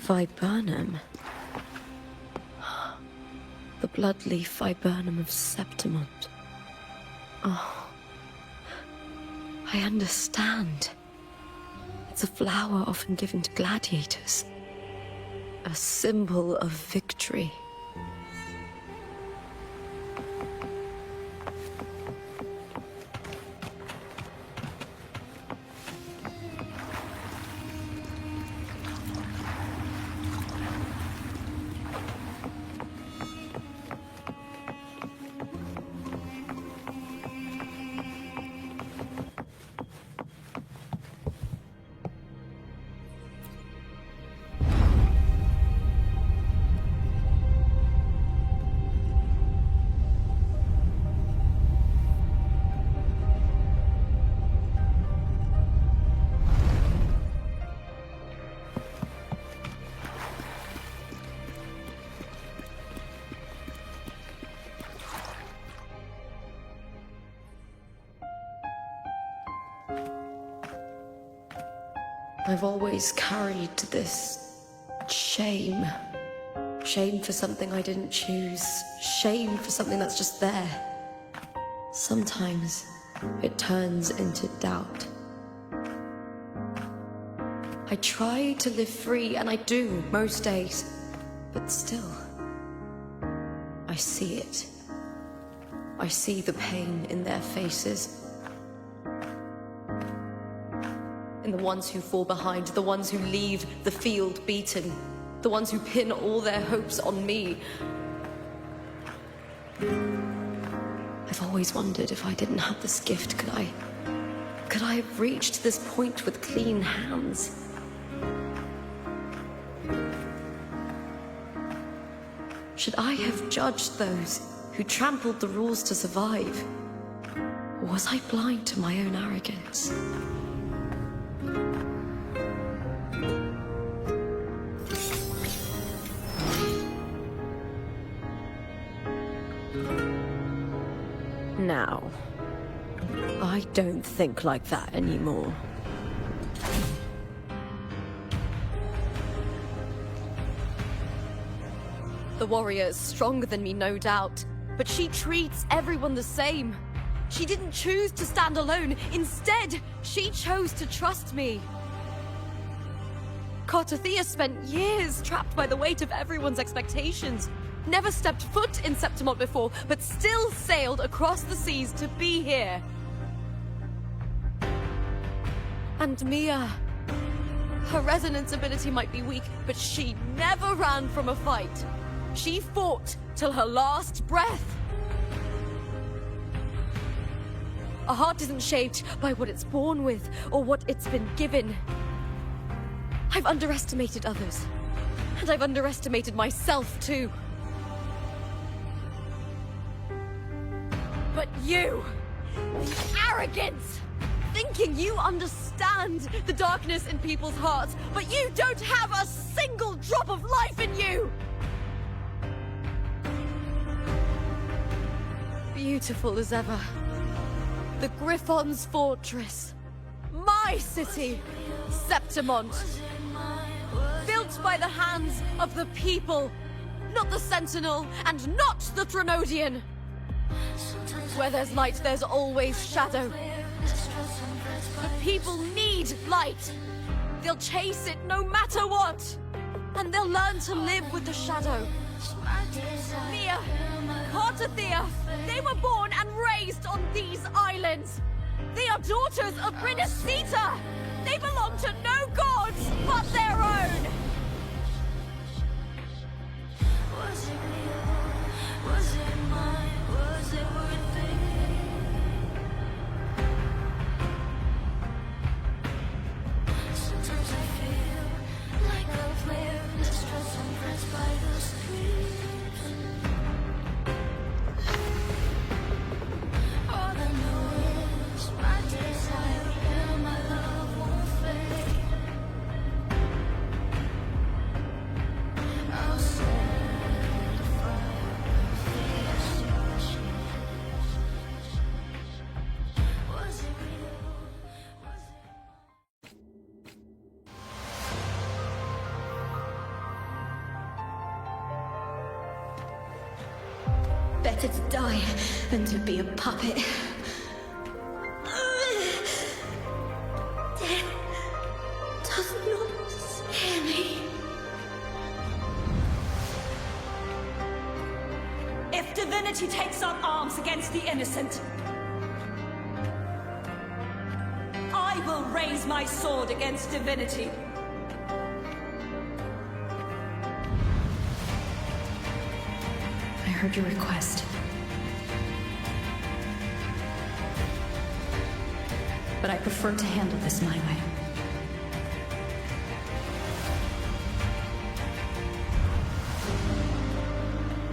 Viburnum. The bloodleaf viburnum of Septimont. Oh. I understand. It's a flower often given to gladiators. A symbol of victory. I've always carried this shame. Shame for something I didn't choose. Shame for something that's just there. Sometimes it turns into doubt. I try to live free, and I do most days. But still, I see it. I see the pain in their faces. In the ones who fall behind, the ones who leave the field beaten, the ones who pin all their hopes on me. I've always wondered if I didn't have this gift, could I have reached this point with clean hands? Should I have judged those who trampled the rules to survive? Or was I blind to my own arrogance? Now, I don't think like that anymore. The warrior is stronger than me, no doubt, but she treats everyone the same. She didn't choose to stand alone. Instead, she chose to trust me. Cartethyia spent years trapped by the weight of everyone's expectations. Never stepped foot in Septimont before, but still sailed across the seas to be here. And Mia, her resonance ability might be weak, but she never ran from a fight. She fought till her last breath. A heart isn't shaped by what it's born with or what it's been given. I've underestimated others, and I've underestimated myself too. But you, the arrogance, thinking you understand the darkness in people's hearts, but you don't have a single drop of life in you! Beautiful as ever. The Griffon's fortress. My city, Septimont. Built by the hands of the people. Not the Sentinel, and not the Threnodian. Where there's light, there's always shadow. The people need light. They'll chase it no matter what. And they'll learn to live with the shadow. Mia, Cartethyia, they were born and raised on these islands. They are daughters of Rinascita. They belong to no gods but their own. Was it real? Was it mine? Was it worth it? Sometimes I feel like a player in the stress and pressed by the streets. All I know is my desire and my love won't fade. I'll set the fire of this. Was it real? Was it? Better to die than to be a puppet. Death does not scare me. If divinity takes up arms against the innocent, I will raise my sword against divinity. I heard your request. But I prefer to handle this my way.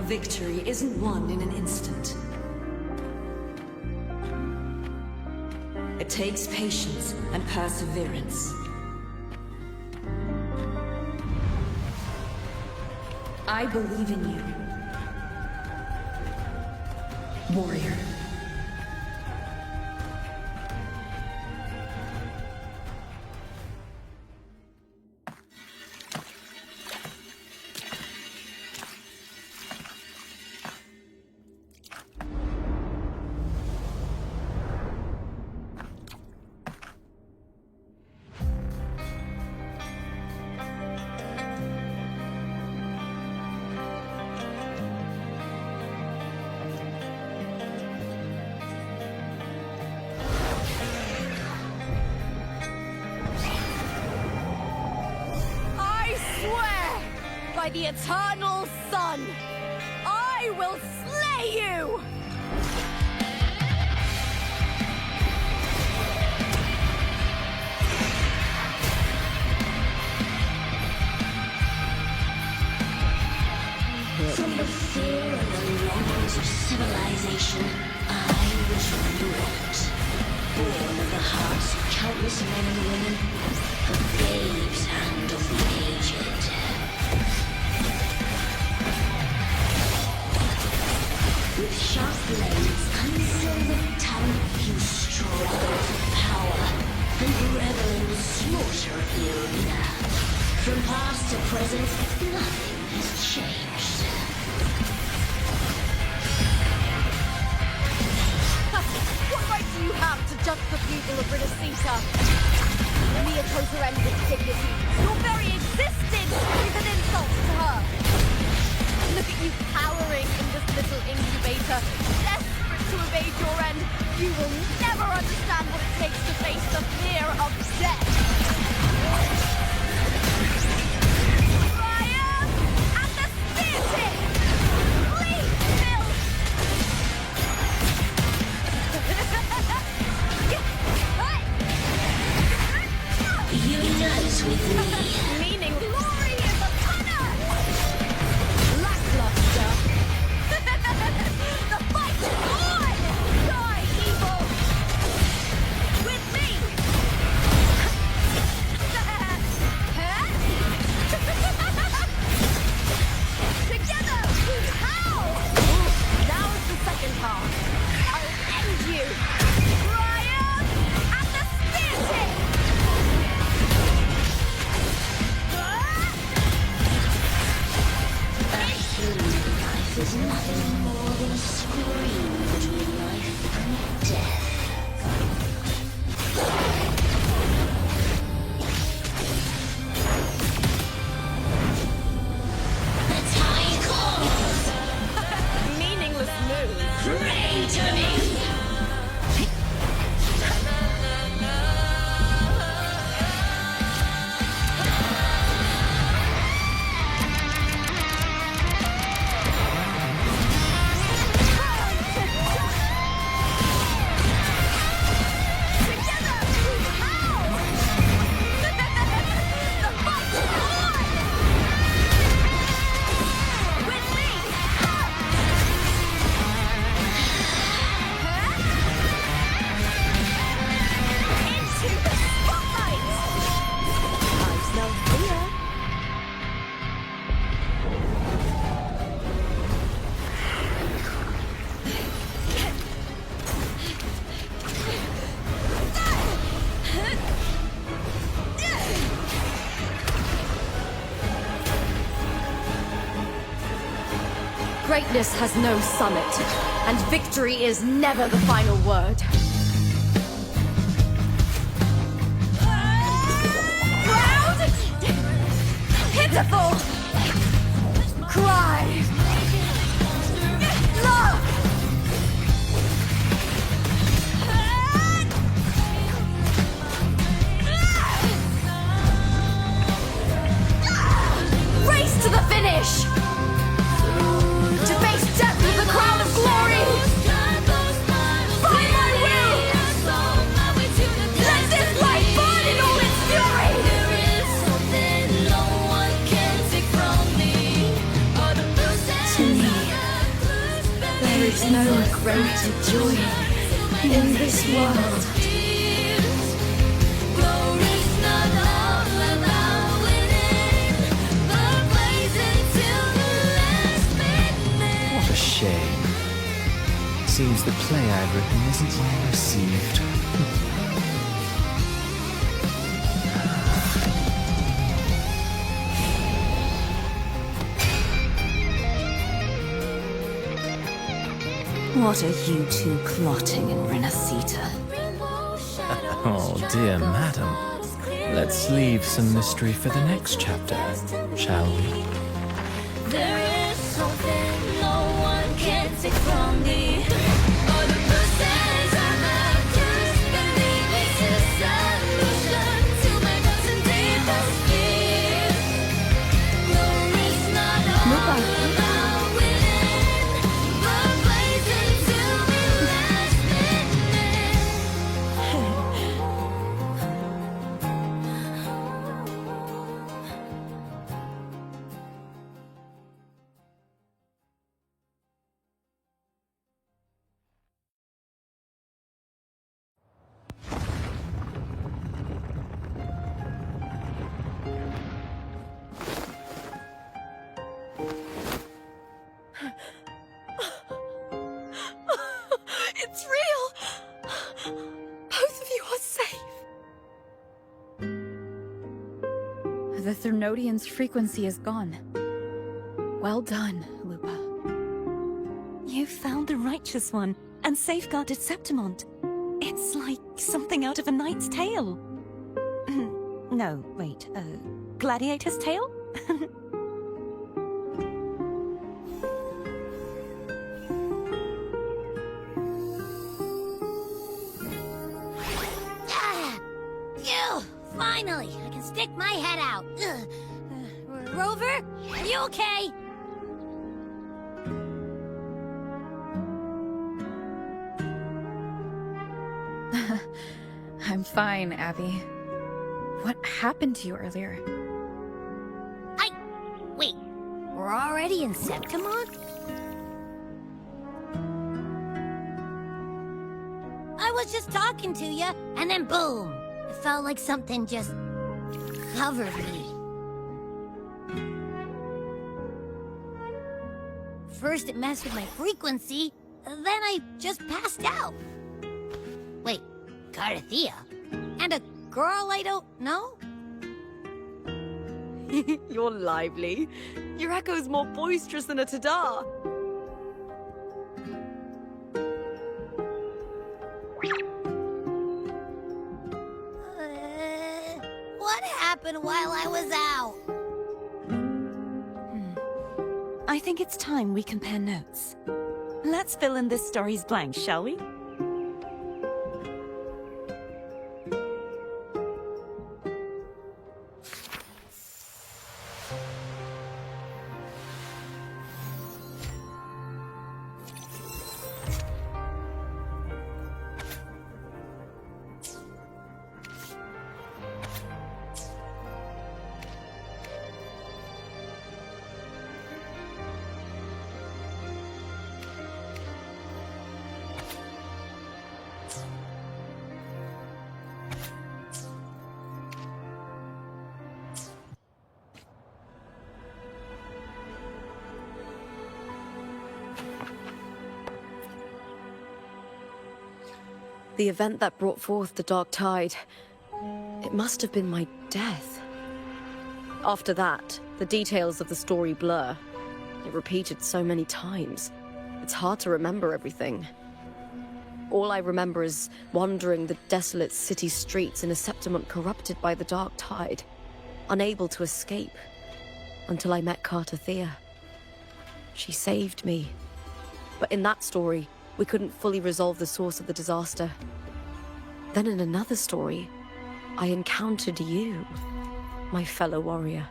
Victory isn't won in an instant. It takes patience and perseverance. I believe in you, warrior. by the eternal sun! I will slay you! From the fear and the longings of civilization, I was brought. Born of the hearts of countless men and women, of babes and of the aged. With sharp blades and silver tongue, you struggle for power and revel in the slaughter of the arena. From past to present, nothing has changed. What right do you have to judge the people of Rinascita? Mere closer end with dignity. Your very existence is an insult to her. Look at you cowering in this little incubator, desperate to evade your end. You will never understand what it takes to face the fear of death. Fire and the spear tip! Please, Phil! Unite with me. Meaning glory is upon us! Lackluster! The fight is on! Die, evil! With me! Together! How? Now is the second half. I'll end you! Ryan! And the spear tip! Life is nothing more than a scream between life and death. The tide calls! Meaningless move. Pray to me! Greatness has no summit, and victory is never the final word. Proud! Pitiful! Cry! Love! Race to the finish! To face death with the crown of glory! By my will! Let this light burn in all its fury! To me, there is no greater joy in this world. What a shame. Seems the play I've written isn't well received. What are you two plotting in Rinascita? Oh, dear madam. Let's leave some mystery for the next chapter, shall we? There is something no one can take from me. All the bruises and the disbelief is a solution to my doubts and deepest fears. There is no The Threnodian's frequency is gone. Well done, Lupa. You found the righteous one and safeguarded Septimont. It's like something out of a knight's tale. No, wait, gladiator's tale? Phew! Finally, I can stick my head out. Rover, are you okay? I'm fine, Abby. What happened to you earlier? Wait, we're already in Septimont? I was just talking to you, and then boom! It felt like something just covered me. First it messed with my frequency, then I just passed out. Wait, Cartethyia? And a girl I don't know? You're lively. Your echo's more boisterous than a tada. What happened while I was out? I think it's time we compare notes. Let's fill in this story's blanks, shall we? The event that brought forth the Dark Tide, it must have been my death. After that, the details of the story blur. It repeated so many times. It's hard to remember everything. All I remember is wandering the desolate city streets in a Septimont corrupted by the Dark Tide, unable to escape, until I met Cartethyia. She saved me. But in that story, we couldn't fully resolve the source of the disaster. Then in another story, I encountered you, my fellow warrior.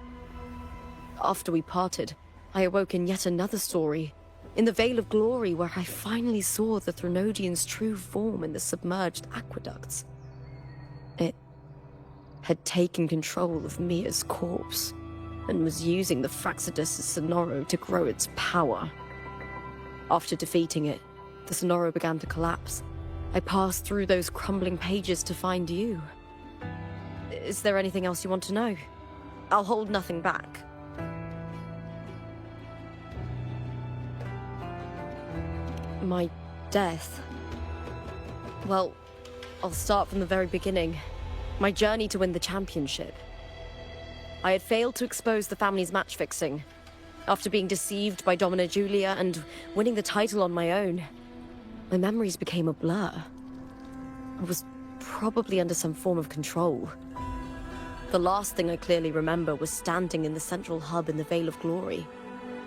After we parted, I awoke in yet another story, in the Vale of Glory, where I finally saw the Threnodian's true form in the submerged aqueducts. It had taken control of Mia's corpse, and was using the Fraxidus' Sonoro to grow its power. After defeating it, the Sonoro began to collapse. I passed through those crumbling pages to find you. Is there anything else you want to know? I'll hold nothing back. My death. Well, I'll start from the very beginning. My journey to win the championship. I had failed to expose the family's match fixing. After being deceived by Domina Julia and winning the title on my own, my memories became a blur. I was probably under some form of control. The last thing I clearly remember was standing in the central hub in the Vale of Glory,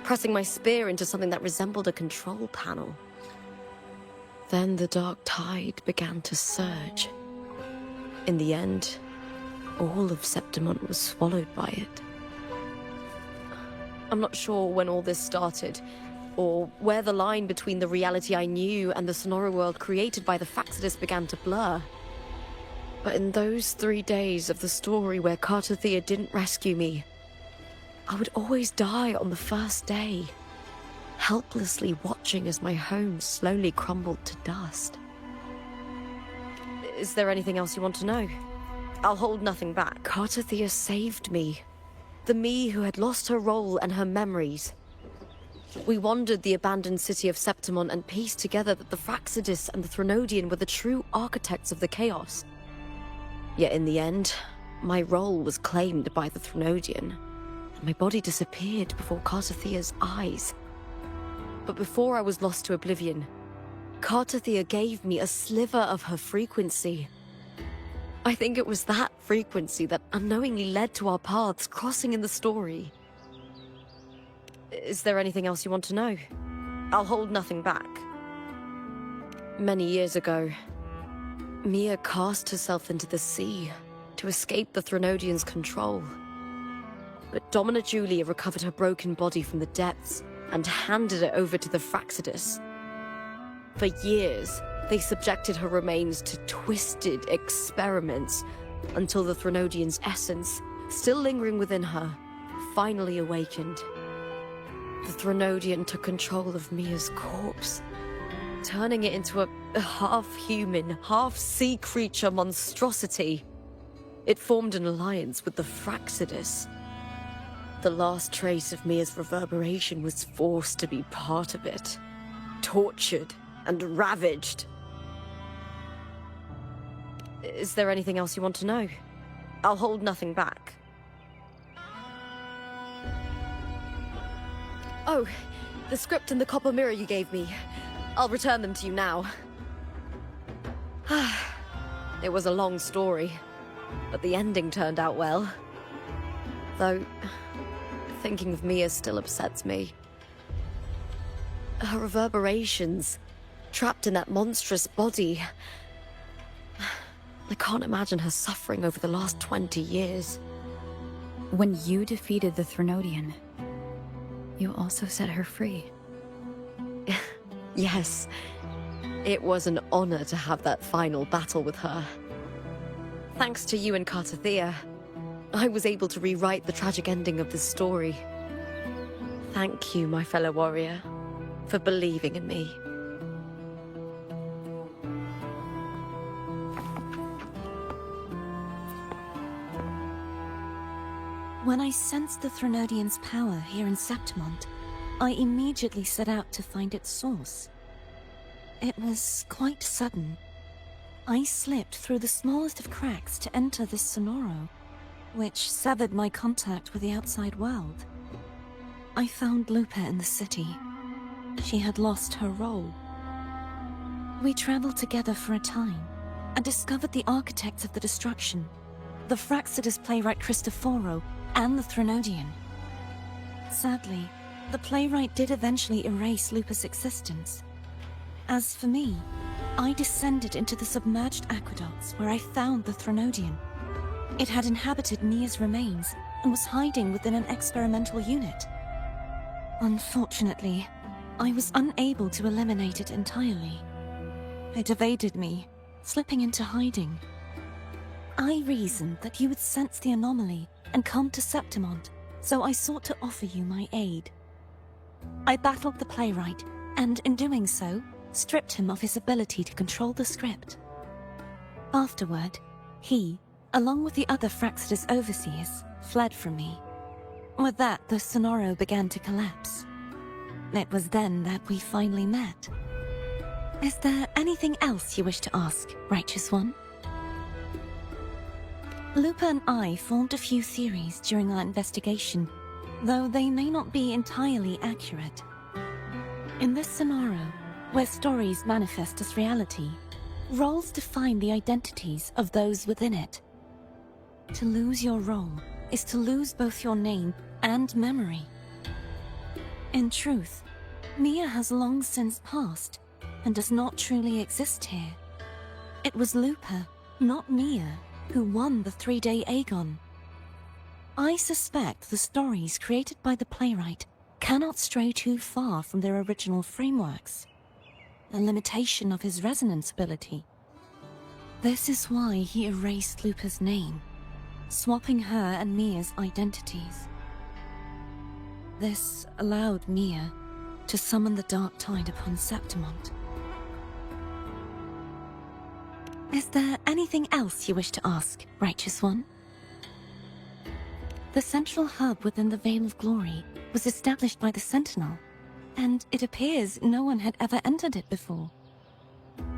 pressing my spear into something that resembled a control panel. Then the Dark Tide began to surge. In the end, all of Septimont was swallowed by it. I'm not sure when all this started, or where the line between the reality I knew and the Sonoro world created by the Fraxidus began to blur. But in those 3 days of the story where Cartethyia didn't rescue me, I would always die on the first day, helplessly watching as my home slowly crumbled to dust. Is there anything else you want to know? I'll hold nothing back. Cartethyia saved me. The me who had lost her role and her memories. We wandered the abandoned city of Septimont and pieced together that the Fraxidus and the Threnodian were the true architects of the chaos. Yet in the end, My role was claimed by the Threnodian, and my body disappeared before Cartethia's eyes. But before I was lost to oblivion, Cartethyia gave me a sliver of her frequency. I think it was that frequency that unknowingly led to our paths crossing in the story. Is there anything else you want to know? I'll hold nothing back. Many years ago, Mia cast herself into the sea to escape the Threnodian's control. But Domina Julia recovered her broken body from the depths and handed it over to the Fraxidus. For years, they subjected her remains to twisted experiments until the Threnodian's essence, still lingering within her, finally awakened. The Threnodian took control of Mia's corpse, turning it into a half-human, half-sea creature monstrosity. It formed an alliance with the Fraxidus. The last trace of Mia's reverberation was forced to be part of it, tortured and ravaged. Is there anything else you want to know? I'll hold nothing back. Oh, the script and the copper mirror you gave me. I'll return them to you now. It was a long story, but the ending turned out well. Though, thinking of Mia still upsets me. Her reverberations, trapped in that monstrous body. I can't imagine her suffering over the last 20 years. When you defeated the Threnodian, you also set her free. Yes. It was an honor to have that final battle with her. Thanks to you and Cartethyia, I was able to rewrite the tragic ending of this story. Thank you, my fellow warrior, for believing in me. When I sensed the Threnodian's power here in Septimont, I immediately set out to find its source. It was quite sudden. I slipped through the smallest of cracks to enter this Sonoro, which severed my contact with the outside world. I found Lupa in the city. She had lost her role. We traveled together for a time, and discovered the architects of the destruction, the Fraxidus playwright Cristoforo, and the Threnodian. Sadly, the playwright did eventually erase Lupa's existence. As for me, I descended into the submerged aqueducts where I found the Threnodian. It had inhabited Mia's remains and was hiding within an experimental unit. Unfortunately, I was unable to eliminate it entirely. It evaded me, slipping into hiding. I reasoned that you would sense the anomaly and come to Septimont, so I sought to offer you my aid. I battled the playwright, and in doing so, stripped him of his ability to control the script. Afterward, he, along with the other Fraxidus overseers, fled from me. With that, the Sonoro began to collapse. It was then that we finally met. Is there anything else you wish to ask, Righteous One? Lupa and I formed a few theories during our investigation, though they may not be entirely accurate. In this Sonoro, where stories manifest as reality, roles define the identities of those within it. To lose your role is to lose both your name and memory. In truth, Mia has long since passed, and does not truly exist here. It was Lupa, not Mia, who won the 3-day Aegon. I suspect the stories created by the playwright cannot stray too far from their original frameworks, a limitation of his resonance ability. This is why he erased Lupa's name, swapping her and Mia's identities. This allowed Mia to summon the Dark Tide upon Septimont. Is there anything else you wish to ask, Righteous One? The central hub within the Vale of Glory was established by the Sentinel, and it appears no one had ever entered it before.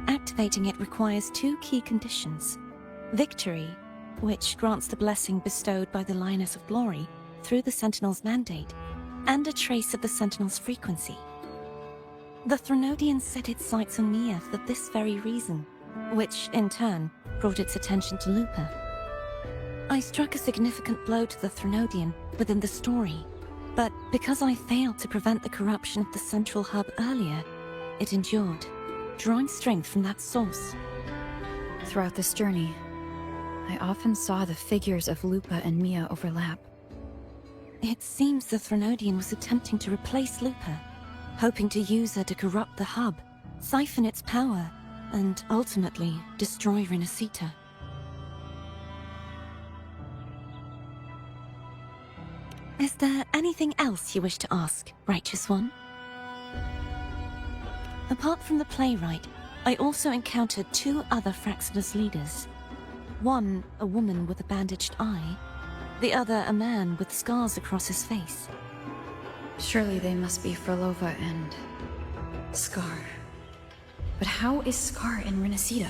Activating it requires 2 key conditions: victory which grants the blessing bestowed by the Lioness of Glory through the Sentinel's mandate, and a trace of the Sentinel's frequency. The Threnodian set its sights on Mia for this very reason, which, in turn, brought its attention to Lupa. I struck a significant blow to the Threnodian within the story, but because I failed to prevent the corruption of the central hub earlier, it endured, drawing strength from that source. Throughout this journey, I often saw the figures of Lupa and Mia overlap. It seems the Threnodian was attempting to replace Lupa, hoping to use her to corrupt the hub, siphon its power, and ultimately destroy Rinascita. Is there anything else you wish to ask, Righteous One? Apart from the playwright, I also encountered 2 other Fraxidus leaders. One, a woman with a bandaged eye, the other a man with scars across his face. Surely they must be Frolova and Scar. But how is Scar in Rinascita?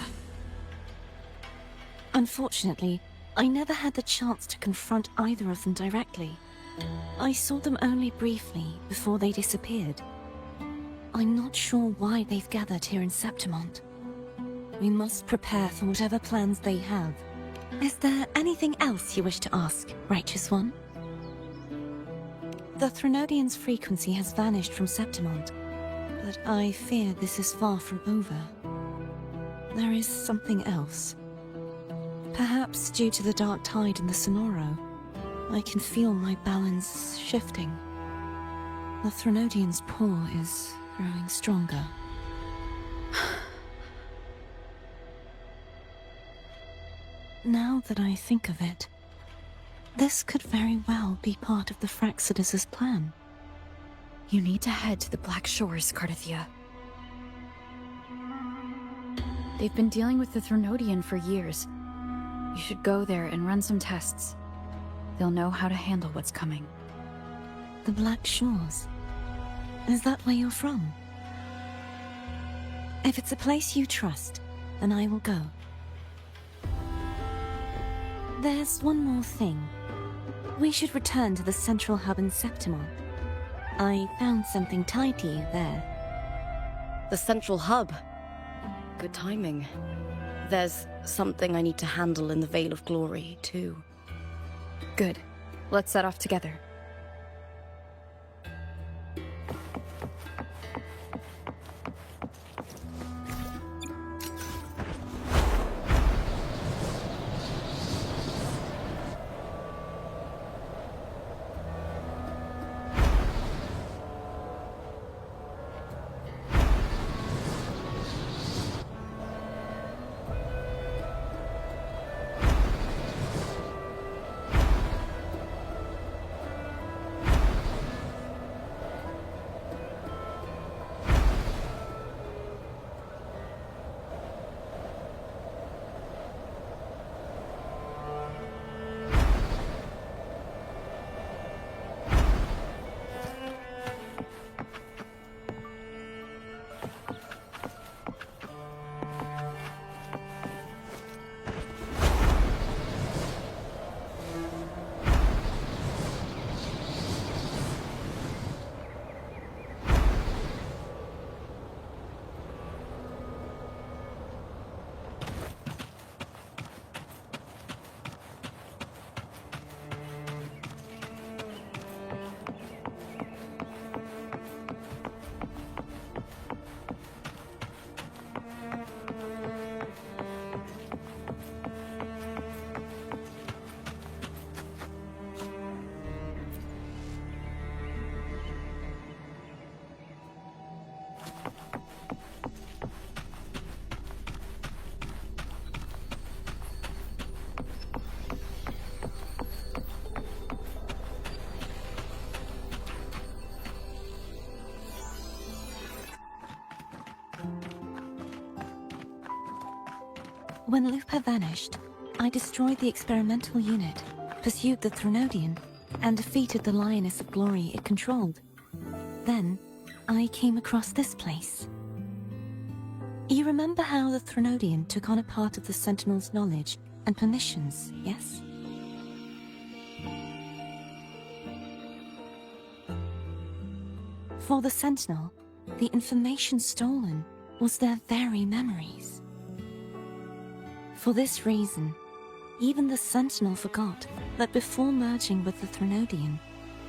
Unfortunately, I never had the chance to confront either of them directly. I saw them only briefly before they disappeared. I'm not sure why they've gathered here in Septimont. We must prepare for whatever plans they have. Is there anything else you wish to ask, Righteous One? The Threnodian's frequency has vanished from Septimont, but I fear this is far from over. There is something else. Perhaps due to the dark tide in the Sonoro, I can feel my balance shifting. The Threnodian's paw is growing stronger. Now that I think of it, this could very well be part of the Fraxidus' plan. You need to head to the Black Shores, Cartethyia. They've been dealing with the Threnodian for years. You should go there and run some tests. They'll know how to handle what's coming. The Black Shores? Is that where you're from? If it's a place you trust, then I will go. There's one more thing. We should return to the central hub in Septimont. I found something tied to you there. The central hub. Good timing. There's something I need to handle in the Vale of Glory, too. Good. Let's set off together. When Lupa vanished, I destroyed the experimental unit, pursued the Threnodian, and defeated the Lioness of Glory it controlled. Then, I came across this place. You remember how the Threnodian took on a part of the Sentinel's knowledge and permissions, yes? For the Sentinel, the information stolen was their very memories. For this reason, even the Sentinel forgot that before merging with the Threnodian,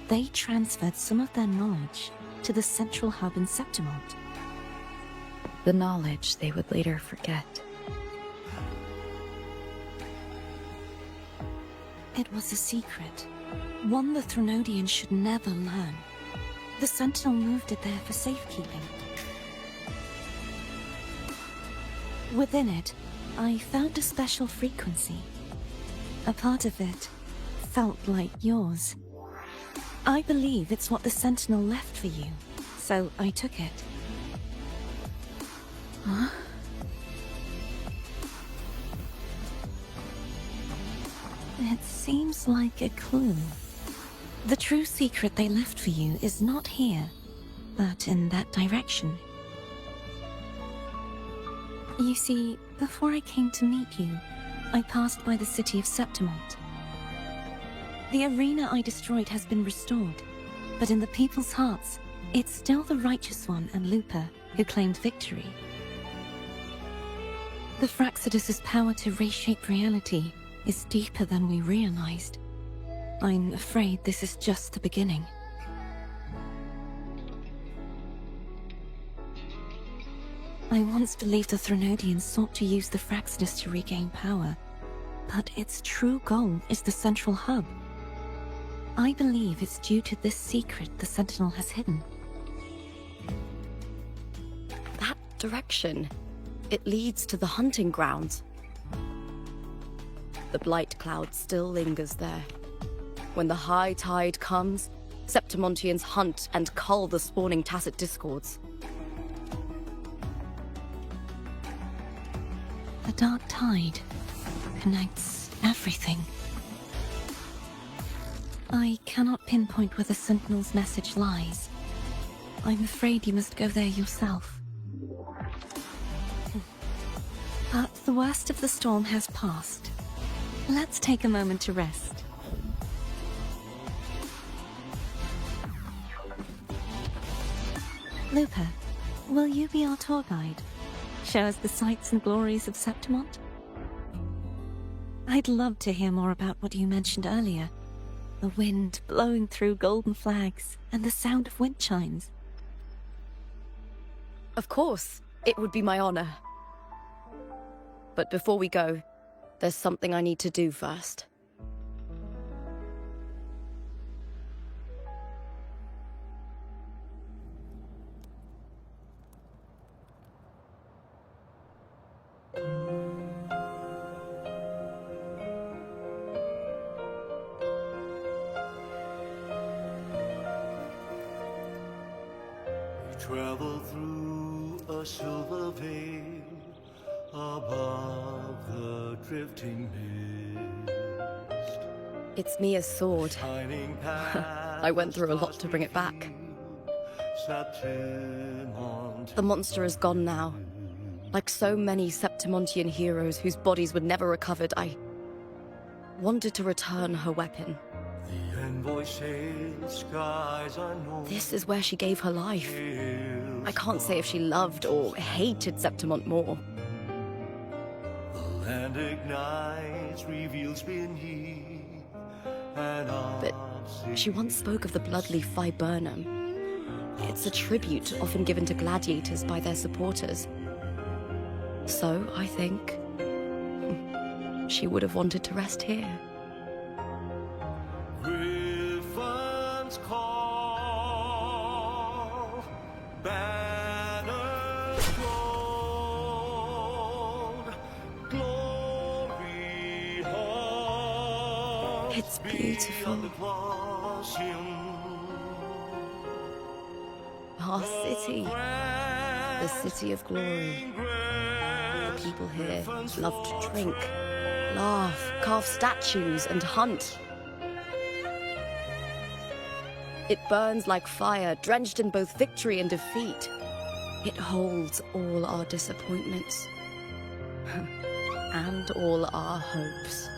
they transferred some of their knowledge to the central hub in Septimont. The knowledge they would later forget. It was a secret, one the Threnodian should never learn. The Sentinel moved it there for safekeeping. Within it, I found a special frequency. A part of it felt like yours. I believe it's what the Sentinel left for you, so I took it. Huh? It seems like a clue. The true secret they left for you is not here, but in that direction. You see, before I came to meet you, I passed by the city of Septimont. The arena I destroyed has been restored, but in the people's hearts, it's still the Righteous One and Lupa who claimed victory. The Fraxidus' power to reshape reality is deeper than we realized. I'm afraid this is just the beginning. I once believed the Threnodians sought to use the Fraxidus to regain power, but its true goal is the central hub. I believe it's due to this secret the Sentinel has hidden. That direction, it leads to the hunting grounds. The Blight cloud still lingers there. When the high tide comes, Septimontians hunt and cull the spawning Tacet discords. The dark tide connects everything. I cannot pinpoint where the Sentinel's message lies. I'm afraid you must go there yourself. But the worst of the storm has passed. Let's take a moment to rest. Lupa, will you be our tour guide? Show us the sights and glories of Septimont? I'd love to hear more about what you mentioned earlier. The wind blowing through golden flags and the sound of wind chimes. Of course, it would be my honor. But before we go, there's something I need to do first. Travel through a silver veil above the drifting mist. It's Mia's sword. I went through a lot to bring it back. The monster is gone now. Like so many Septimontian heroes whose bodies were never recovered, I wanted to return her weapon. The envoy sails skies unknown. This is where she gave her life. I can't say if she loved or hated Septimont more. The land ignites, reveals beneath, but she once spoke of the bloodleaf viburnum. It's a tribute often given to gladiators by their supporters. So, I think, she would have wanted to rest here. Griffins call, banners gold, glory hall. It's beautiful. Our city, the city of glory. The people here love to drink, laugh, carve statues, and hunt. It burns like fire, drenched in both victory and defeat. It holds all our disappointments. and all our hopes.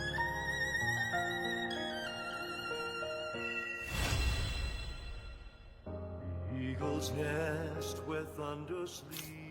Eagle's nest where thunder sleeps.